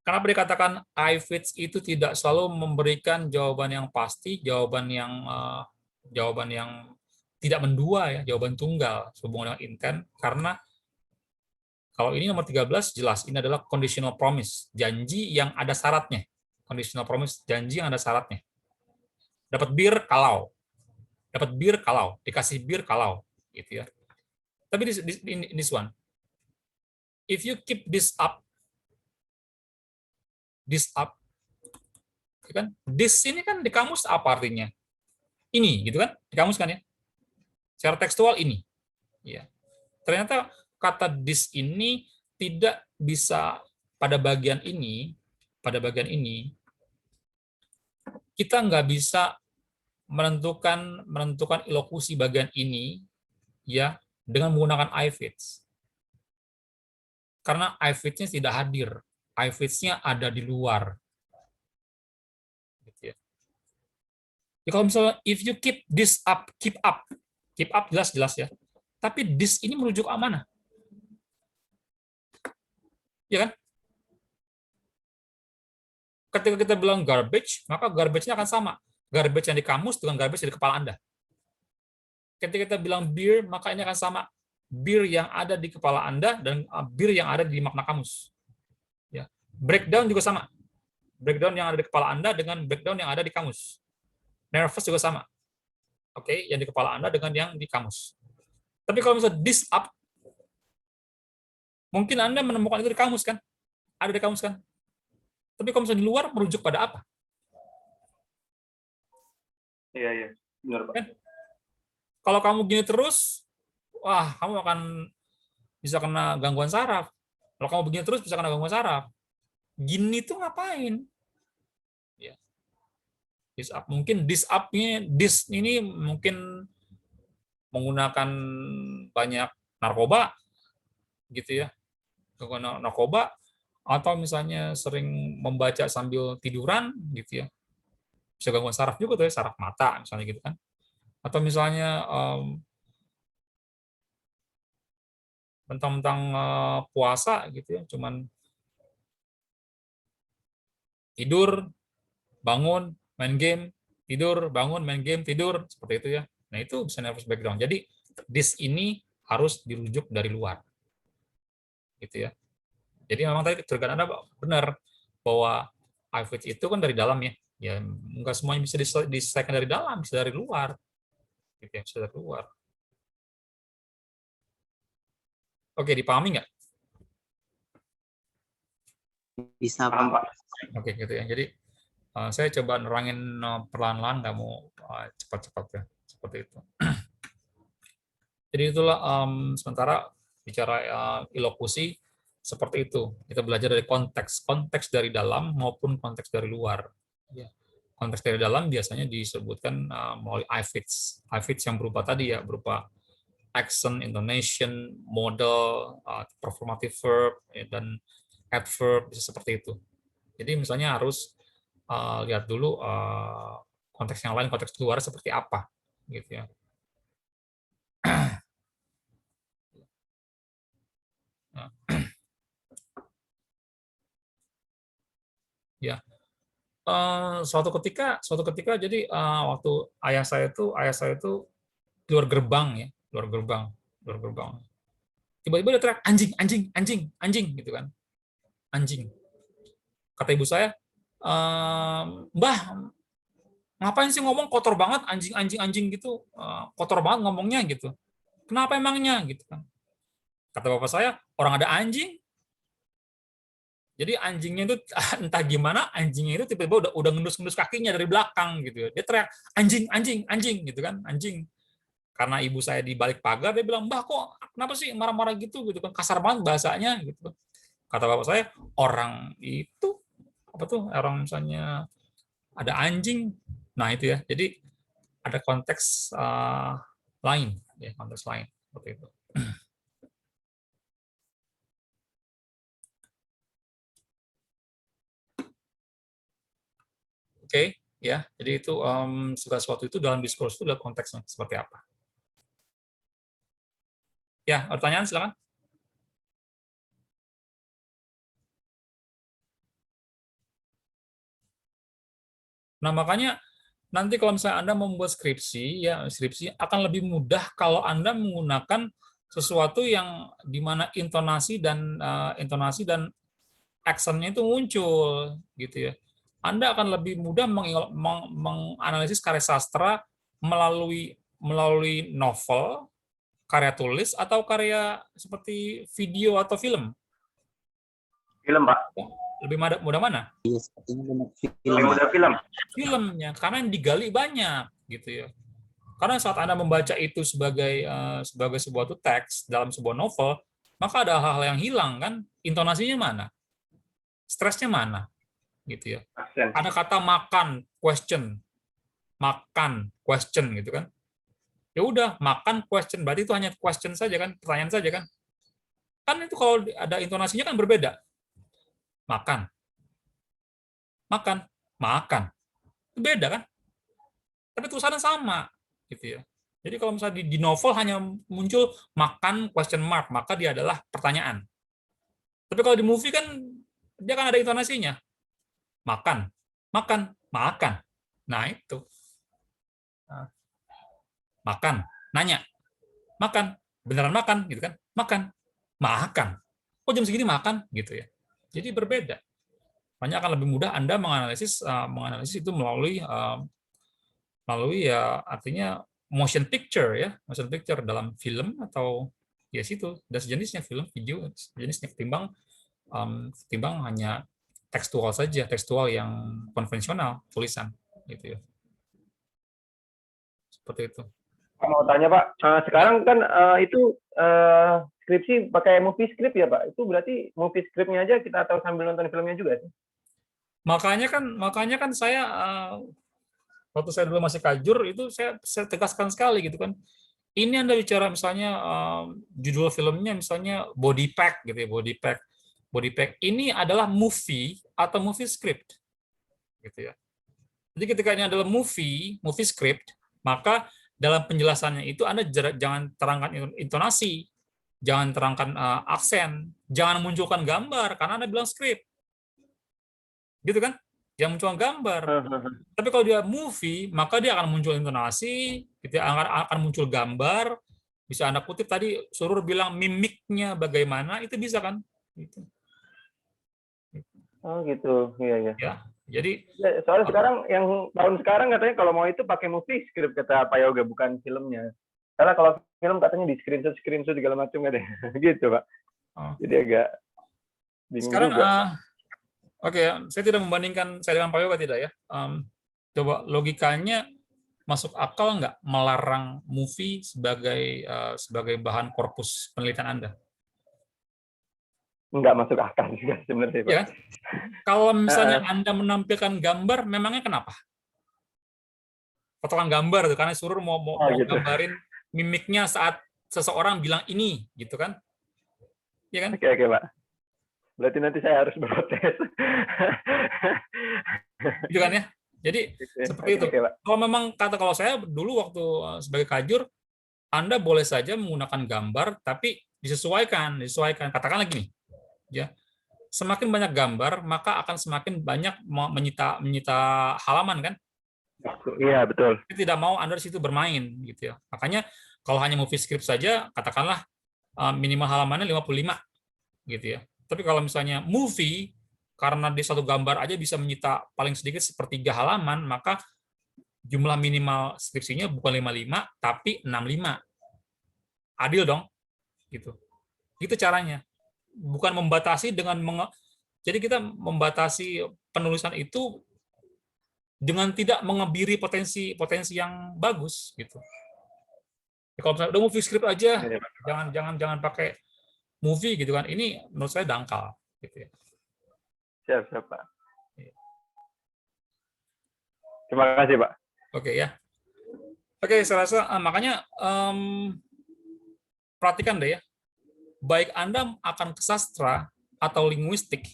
kenapa dikatakan iFits itu tidak selalu memberikan jawaban yang pasti, jawaban yang tidak mendua ya, jawaban tunggal sehubungan dengan intent, karena kalau ini nomor 13 jelas ini adalah conditional promise, janji yang ada syaratnya. Conditional promise, janji yang ada syaratnya. Dapat bir kalau, dikasih bir kalau, gitu ya. Tapi this one, if you keep this up, kan? This ini kan di kamus apa artinya? Ini, gitu kan? Di kamus kan ya? Secara tekstual ini. Ya. Ternyata kata this ini tidak bisa pada bagian ini, kita nggak bisa menentukan ilokusi bagian ini ya dengan menggunakan iFits. Karena iFits-nya tidak hadir. iFits-nya ada di luar. Gitu ya. Jadi kalau misalnya if you keep this up, keep up jelas ya. Tapi this ini merujuk ke mana? Ya kan? Ketika kita bilang garbage, maka garbage-nya akan sama. Garbage yang di kamus dengan garbage yang di kepala Anda. Ketika kita bilang beer, maka ini akan sama. Beer yang ada di kepala Anda dan beer yang ada di makna kamus. Ya. Breakdown juga sama. Breakdown yang ada di kepala Anda dengan breakdown yang ada di kamus. Nervous juga sama. Oke, yang di kepala Anda dengan yang di kamus. Tapi kalau misalnya this up, Mungkin Anda menemukan itu di kamus kan? Ada di kamus kan? Tapi kalau misalnya di luar merujuk pada apa? Iya, benar Pak. Kan? Kalau kamu gini terus, wah kamu akan bisa kena gangguan saraf. Kalau kamu begini terus bisa kena gangguan saraf. Gini tuh ngapain? Ya. This up. Mungkin this up-nya, this ini mungkin menggunakan banyak narkoba, gitu ya. Narkoba, atau misalnya sering membaca sambil tiduran, gitu ya. Bisa gangguan saraf juga tuh ya, saraf mata misalnya gitu kan. Atau misalnya mentang-mentang puasa gitu ya, cuman tidur, bangun, main game, tidur, bangun, main game, tidur, seperti itu ya. Nah, itu bisa nervous breakdown. Jadi, this ini harus dirujuk dari luar. Gitu ya. Jadi memang tadi terkadang Anda benar bahwa IFID itu kan dari dalam ya. Ya, enggak semuanya bisa diselesaikan dari dalam, bisa dari luar. Gitu ya, bisa dari luar. Oke, dipahami nggak? Bisa Pak. Oke, gitu ya. Jadi saya coba nerangin perlahan-lahan, nggak mau cepat-cepat ya, seperti itu. Jadi itulah sementara bicara ilokusi seperti itu. Kita belajar dari konteks dari dalam maupun konteks dari luar. Ya. Konteks dari dalam biasanya disebutkan melalui IFIDs. IFIDs yang berupa tadi ya, berupa action, intonation, model, performative verb, dan adverb, bisa seperti itu. Jadi misalnya harus lihat dulu konteks yang lain, konteks luar seperti apa, gitu ya. Ya, suatu ketika jadi waktu ayah saya itu keluar gerbang ya, keluar gerbang. Tiba-tiba dia teriak anjing gitu kan, anjing. Kata ibu saya, Mbah, ngapain sih ngomong kotor banget anjing gitu, kotor banget ngomongnya gitu. Kenapa emangnya gitu kan? Kata bapak saya, orang ada anjing. Jadi anjingnya itu entah gimana, anjingnya itu tiba-tiba udah ngendus-ngendus kakinya dari belakang gitu. Dia teriak anjing gitu kan, anjing. Karena ibu saya di balik pagar, dia bilang, "Mbah, kok kenapa sih marah-marah gitu kan, kasar banget bahasanya gitu." Kata bapak saya, orang itu apa tuh, orang misalnya ada anjing. Nah, itu ya. Jadi ada konteks lain ya, konteks lain seperti itu. Oke, ya. Jadi itu segala sesuatu itu dalam diskurs itu adalah konteksnya seperti apa. Ya, pertanyaan silakan. Nah, makanya nanti kalau misalnya Anda membuat skripsi, ya skripsi akan lebih mudah kalau Anda menggunakan sesuatu yang di mana intonasi dan action-nya itu muncul, gitu ya. Anda akan lebih mudah menganalisis karya sastra melalui novel, karya tulis, atau karya seperti video atau film. Film, Pak. Lebih mudah mana? Iya, sepertinya benar Lebih mudah film. Filmnya, karena yang digali banyak, gitu ya. Karena saat Anda membaca itu sebagai sebuah teks dalam sebuah novel, maka ada hal-hal yang hilang kan? Intonasinya mana? Stresnya mana? Gitu ya. Aksen. Ada kata makan, question, gitu kan? Ya udah, makan, question, berarti itu hanya question saja kan, pertanyaan saja kan? Kan itu kalau ada intonasinya kan berbeda. Makan, beda kan? Tapi tulisannya sama, gitu ya. Jadi kalau misalnya di novel hanya muncul makan question mark, maka dia adalah pertanyaan. Tapi kalau di movie kan dia kan ada intonasinya. Makan. Nah, itu. Makan. Nanya. Makan. Beneran makan, gitu kan? Makan. Kok jam segini makan? Gitu ya. Jadi berbeda. Makanya akan lebih mudah Anda menganalisis itu melalui ya artinya motion picture dalam film atau ya situ, dan sejenisnya film, video, sejenisnya ketimbang hanya tekstual saja, tekstual yang konvensional, tulisan, gitu ya. Seperti itu. Mau tanya Pak, sekarang kan itu skripsi pakai movie script ya Pak? Itu berarti movie scriptnya aja kita tahu sambil nonton filmnya juga sih? Makanya kan saya waktu saya dulu masih kajur itu saya tegaskan sekali gitu kan. Ini Anda bicara misalnya judul filmnya misalnya Body Pack gitu ya, Body Pack. Body Pack ini adalah movie atau movie script gitu ya. Jadi ketika ini adalah movie script, maka dalam penjelasannya itu Anda jangan terangkan intonasi, jangan terangkan aksen, jangan munculkan gambar karena Anda bilang script. Gitu kan? Yang muncul gambar. Tapi kalau dia movie, maka dia akan muncul intonasi, gitu ya, akan muncul gambar. Bisa Anda kutip tadi, Surur bilang mimiknya bagaimana, itu bisa kan? Gitu. Oh gitu, iya. Ya, jadi soalnya sekarang yang tahun sekarang katanya kalau mau itu pakai movie script kata Pak Yoga, bukan filmnya. Karena kalau film katanya di screenshot segala macam katanya, gitu Pak. Jadi agak bingung sekarang juga. Oke, saya tidak membandingkan saya dengan Pak Yoga tidak ya. Coba logikanya masuk akal nggak melarang movie sebagai bahan korpus penelitian Anda? Nggak masuk akal juga sebenarnya Pak. Ya, kalau misalnya Anda menampilkan gambar, memangnya kenapa? Potongan gambar tuh, karena Surur mau gitu. Gambarin mimiknya saat seseorang bilang ini, gitu kan? Iya kan? Oke Pak. Berarti nanti saya harus protes. Gitu kan ya? Jadi seperti itu. Kalau memang kalau saya dulu waktu sebagai kajur, Anda boleh saja menggunakan gambar, tapi disesuaikan. Katakanlah gini, ya, semakin banyak gambar, maka akan semakin banyak menyita halaman kan? Iya betul. Jadi tidak mau Anda di situ bermain, gitu ya. Makanya kalau hanya movie script saja, katakanlah minimal halamannya 55, gitu ya. Tapi kalau misalnya movie, karena di satu gambar aja bisa menyita paling sedikit sepertiga halaman, maka jumlah minimal skripsinya bukan 55, tapi 65. Adil dong, gitu. Itu caranya. Bukan membatasi dengan jadi kita membatasi penulisan itu dengan tidak mengebiri potensi yang bagus, gitu. Ya, kalau misalnya udah movie script aja, jangan pakai movie gitu kan, ini menurut saya dangkal gitu ya. Siap Pak. Terima kasih Pak. Oke ya. Oke, saya rasa makanya perhatikan deh ya, baik Anda akan ke sastra atau linguistik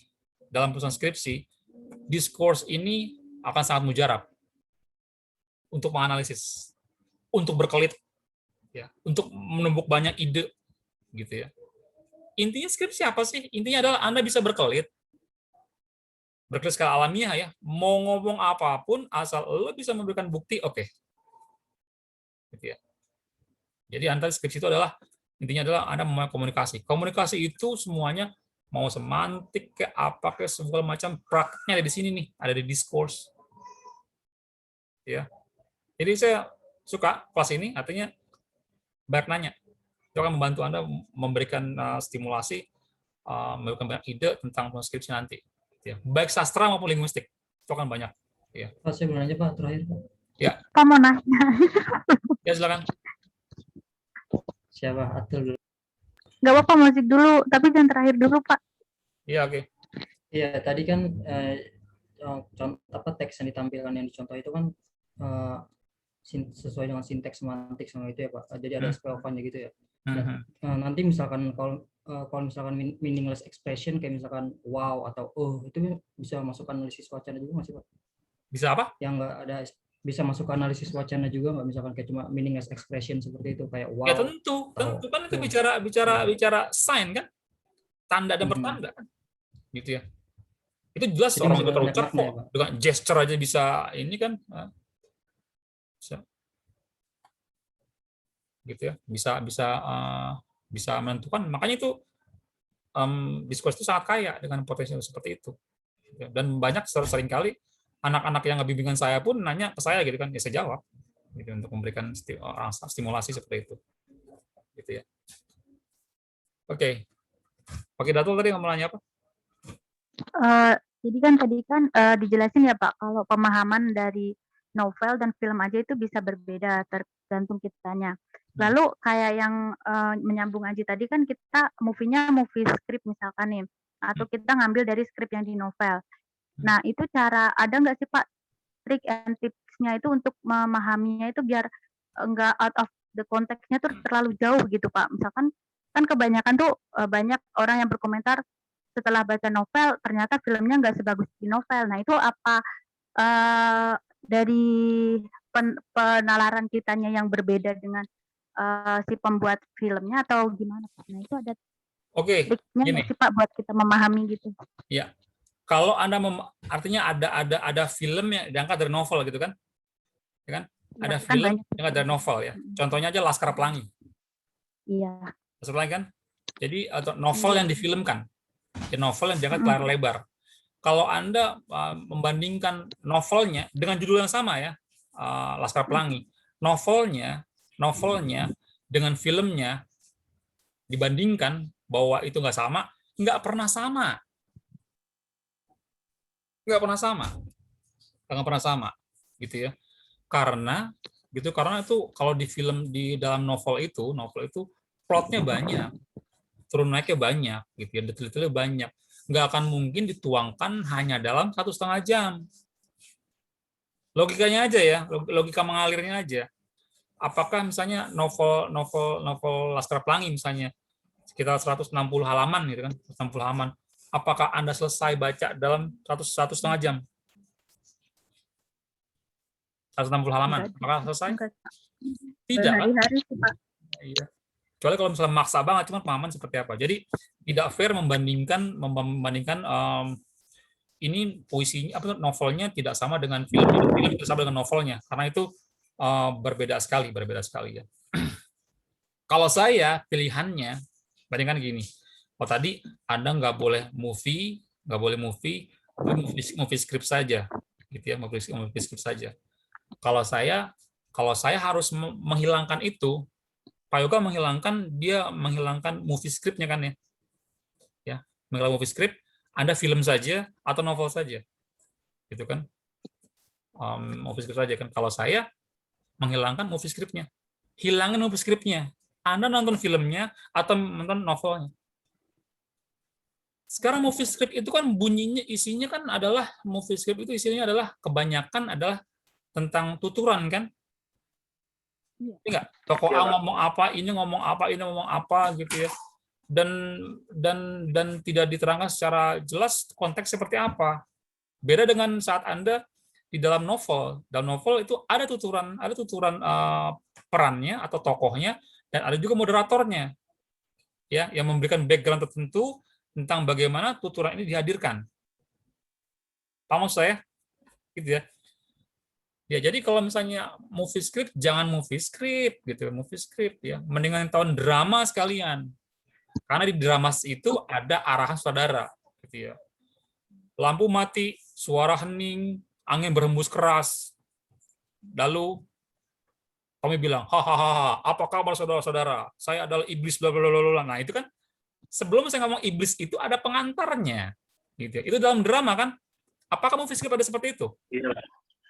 dalam penulisan skripsi, diskurs ini akan sangat mujarab untuk menganalisis, untuk berkelit, ya, untuk menumbuk banyak ide, gitu ya. Intinya skripsi apa sih? Intinya adalah Anda bisa berkelit secara alamiah ya. Mau ngomong apapun, asal lo bisa memberikan bukti, oke. Gitu ya. Jadi Anda skripsi itu intinya adalah Anda memulai komunikasi. Komunikasi itu semuanya mau semantik ke apa ke segala macam, prakteknya ada di sini nih, ada di diskurs. Ya. Jadi saya suka kelas ini, artinya banyak nanya. Itu akan membantu Anda memberikan stimulasi, memberikan banyak ide tentang transkripsi nanti. Ya. Baik sastra maupun linguistik. Itu akan banyak. Ya. Pak, saya mau nanya Pak, terakhir Pak. Ya. Pak mau nanya. Ya, silakan. Siapa? Atul dulu. Nggak apa-apa, musik dulu. Tapi jangan terakhir dulu, Pak. Iya, oke. Iya, tadi kan teks yang ditampilkan yang dicontoh itu kan sesuai dengan sinteks semantik sama itu ya Pak. Jadi ada spell-nya gitu ya. Nanti misalkan kalau misalkan meaningless expression kayak misalkan wow atau itu bisa masuk analisis wacana juga nggak sih Pak? Bisa apa? Yang nggak ada, bisa masuk analisis wacana juga nggak, misalkan kayak cuma meaningless expression seperti itu kayak wow. Ya tentu kan itu bicara sign kan, tanda dan bertanda kan, gitu ya. Itu jelas orang juga terlalu cepat kok, dengan gesture aja bisa ini kan, gitu ya, bisa menentukan. Makanya itu diskurs itu sangat kaya dengan potensi seperti itu. Dan banyak sering kali anak-anak yang bimbingan saya pun nanya ke saya gitu kan, ya saya jawab gitu, untuk memberikan stimulasi seperti itu, gitu ya. Oke. Oke, Datul tadi mau nanya apa? Jadi tadi dijelasin ya Pak, kalau pemahaman dari novel dan film aja itu bisa berbeda tergantung kitanya. Lalu kayak yang menyambung aja tadi kan kita movie-nya movie script misalkan nih, atau kita ngambil dari skrip yang di novel. Nah itu ada nggak sih Pak trik and tips-nya itu untuk memahaminya itu biar nggak out of the context-nya tuh terlalu jauh gitu Pak. Misalkan kan kebanyakan tuh banyak orang yang berkomentar setelah baca novel ternyata filmnya nggak sebagus di novel. Nah itu apa dari penalaran kitanya yang berbeda dengan si pembuat filmnya atau gimana Pak? Nah itu ada triknya nggak sih Pak buat kita memahami gitu? Ya, kalau Anda artinya ada film yang diangkat dari novel gitu kan? Ya kan? Ada film yang diangkat dari novel ya. Contohnya aja Laskar Pelangi. Iya. Laskar Pelangi kan? Jadi atau novel yang difilmkan. Novel yang diangkat layar lebar. Kalau Anda membandingkan novelnya dengan judul yang sama ya, Laskar Pelangi, novelnya dengan filmnya dibandingkan bahwa itu nggak sama, nggak pernah sama, gitu ya. Karena itu kalau di film di dalam novel itu plotnya banyak, turun naiknya banyak, gitu ya, detail-detailnya banyak. Nggak akan mungkin dituangkan hanya dalam 1,5 jam. Logikanya aja ya, logika mengalirnya aja. Apakah misalnya novel Laskar Pelangi misalnya sekitar 160 halaman gitu kan, 160 halaman. Apakah Anda selesai baca dalam 1,5 jam? 160 halaman, apakah selesai? Tidak kan? Iya. Kecuali kalau misalnya maksa banget, cuma pemahaman seperti apa. Jadi tidak fair membandingkan ini puisinya novelnya tidak sama dengan film tidak sama dengan novelnya, karena itu berbeda sekali ya. Kalau saya pilihannya bandingkan gini. Tadi Anda nggak boleh movie script saja, gitu ya, movie script saja. Kalau saya harus menghilangkan itu, Pak Yoga menghilangkan movie script-nya kan ya. Ya, menghilangkan movie script, Anda film saja atau novel saja. Gitu kan? Movie script saja kan. Kalau saya menghilangkan movie script-nya. Hilangin movie script-nya. Anda nonton filmnya atau nonton novelnya. Sekarang movie script itu kan isinya kan adalah movie script itu isinya adalah kebanyakan adalah tentang tuturan kan? Enggak, tokoh A ngomong apa, ini ngomong apa gitu ya. Dan tidak diterangkan secara jelas konteks seperti apa. Beda dengan saat Anda di dalam novel. Dalam novel itu ada tuturan perannya atau tokohnya dan ada juga moderatornya. Ya, yang memberikan background tertentu tentang bagaimana tuturan ini dihadirkan. Paham saya? Gitu ya. Ya, jadi kalau misalnya movie script, jangan movie script gitu, movie script ya. Mendingan tahun drama sekalian. Karena di drama itu ada arahan saudara gitu ya. Lampu mati, suara hening, angin berhembus keras. Lalu kami bilang, hahaha, apa kabar saudara-saudara? Saya adalah iblis bla bla bla. Nah, itu kan sebelum saya ngomong iblis itu ada pengantarnya. Gitu. Itu dalam drama kan? Apakah movie script ada seperti itu?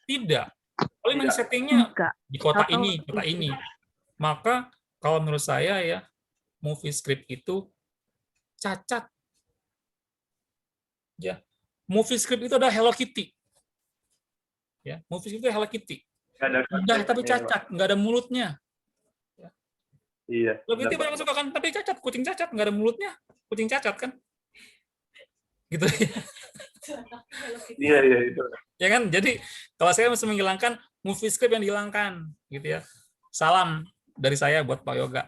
Tidak. Kalau memang settingnya di kota ini. Maka kalau menurut saya ya, movie script itu cacat. Ya. Movie script itu ada Hello Kitty. Ya, movie script itu Hello Kitty. Udah, tapi cacat, nggak ada mulutnya. Ya. Iya. Hello Kitty banyak suka kan, tapi cacat, kucing cacat, nggak ada mulutnya, kucing cacat kan. Gitu ya. Iya itu. Ya kan, jadi kalau saya mesti menghilangkan movie script yang dihilangkan, gitu ya. Salam dari saya buat Pak Yoga.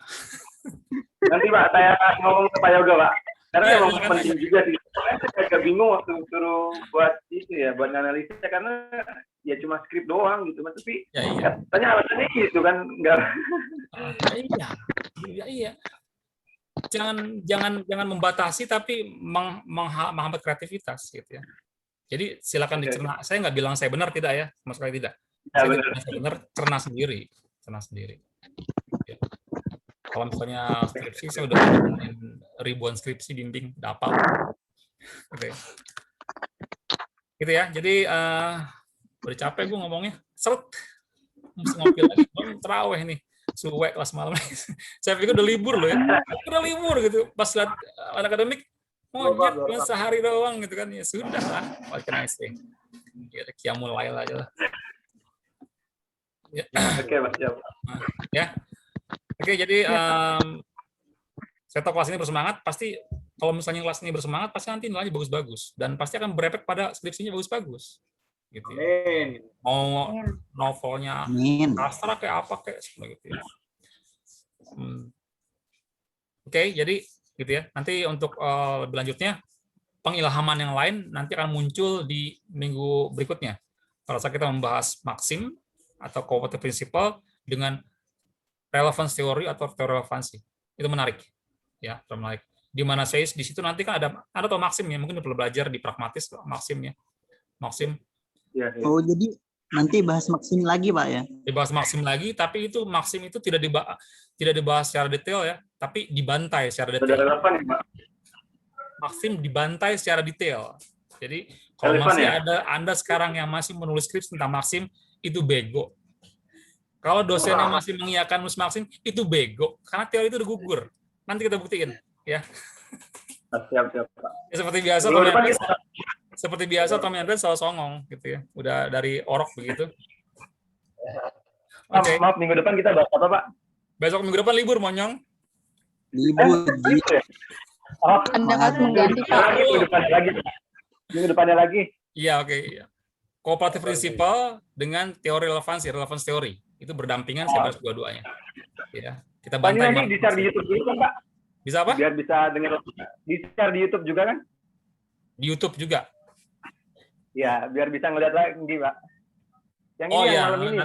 Nanti Pak, saya ngomong ke Pak Yoga Pak. Karena memang penting juga sih. Saya agak bingung waktu suruh buat itu ya, buat analisis karena ya cuma skrip doang gitu, tapi katanya alasannya gitu kan enggak. Iya. Jangan membatasi tapi menghambat kreativitas gitu ya. Jadi silakan dicerna. Saya nggak bilang saya benar, tidak ya, sama sekali tidak. Saya benar, cerna sendiri. Ya. Kalau misalnya skripsi, saya udah bikin ribuan skripsi bimbing, udah hafal. Gitu ya. Gitu ya. Jadi udah capek gue ngomongnya. Seret. Mesti ngopi lagi. Terawih nih. Suwe kelas malam. Saya pikir udah libur loh ya. Udah libur gitu. Pas lihat anak akademik, monyet cuma sehari doang gitu kan. Ya sudah lah. What can I say? Ya, Qiyamul Lail aja lah. Ya. Oke, Mas. Ya. Oke, jadi saya tahu kelas ini bersemangat, pasti kalau misalnya kelas ini bersemangat, pasti nanti nilainya bagus-bagus dan pasti akan berefek pada skripsinya bagus-bagus. Gitu ya. Mau novelnya sastra kayak apa kayak gitu ya. Oke, jadi gitu ya. Nanti untuk lebih lanjutnya pengilhaman yang lain nanti akan muncul di minggu berikutnya. Pada saat kita membahas maksim atau cooperative principle dengan relevance teori atau teori relevansi. Itu menarik. Ya, menarik. Di mana saya di situ nanti kan ada atau maksim ya, mungkin perlu belajar di pragmatis maksimnya. Maksim. Ya. Oh, jadi nanti bahas maksim lagi, Pak ya? Dibahas maksim lagi, tapi itu maksim itu tidak dibahas secara detail ya, tapi dibantai secara detail. Sudah relevan ya, Pak? Maksim dibantai secara detail. Jadi kalau Relevan, masih ya? ada Anda sekarang yang masih menulis skripsi tentang maksim, itu bego. Kalau dosennya masih mengiyakan nulis maksim, itu bego. Karena teori itu udah gugur. Nanti kita buktiin. Ya. Siap, Pak. Ya, seperti biasa, Tommy Andres selalu songong. Gitu ya. Udah dari orok begitu. Oke. Maaf, minggu depan kita bahas apa, Pak? Besok minggu depan libur, Monyong. Libur. Ya? Oh, Anda harus mengganti, Pak. Minggu depannya lagi. Iya, oke. Iya. Cooperative principle dengan teori relevansi teori. Itu berdampingan, saya bahas dua-duanya. Ya. Kita Pak, ini bantai. nanti di-share di YouTube juga kan, Pak? Bisa apa? Biar bisa dengar. Di-share di YouTube juga kan? Di YouTube juga. Ya, biar bisa ngeliat lagi, Pak. Yang ini yang malam ini.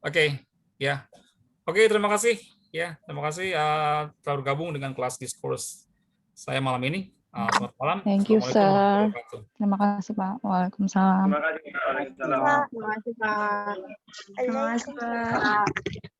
Oke, ya. Oke, terima kasih. Ya, terima kasih telah bergabung dengan kelas diskurs saya malam ini. Selamat malam. Thank you, Assalamualaikum sir. warahmatullahi wabarakatuh. Terima kasih, Pak. Waalaikumsalam. Terima kasih. Waalaikumsalam. Terima kasih, Pak.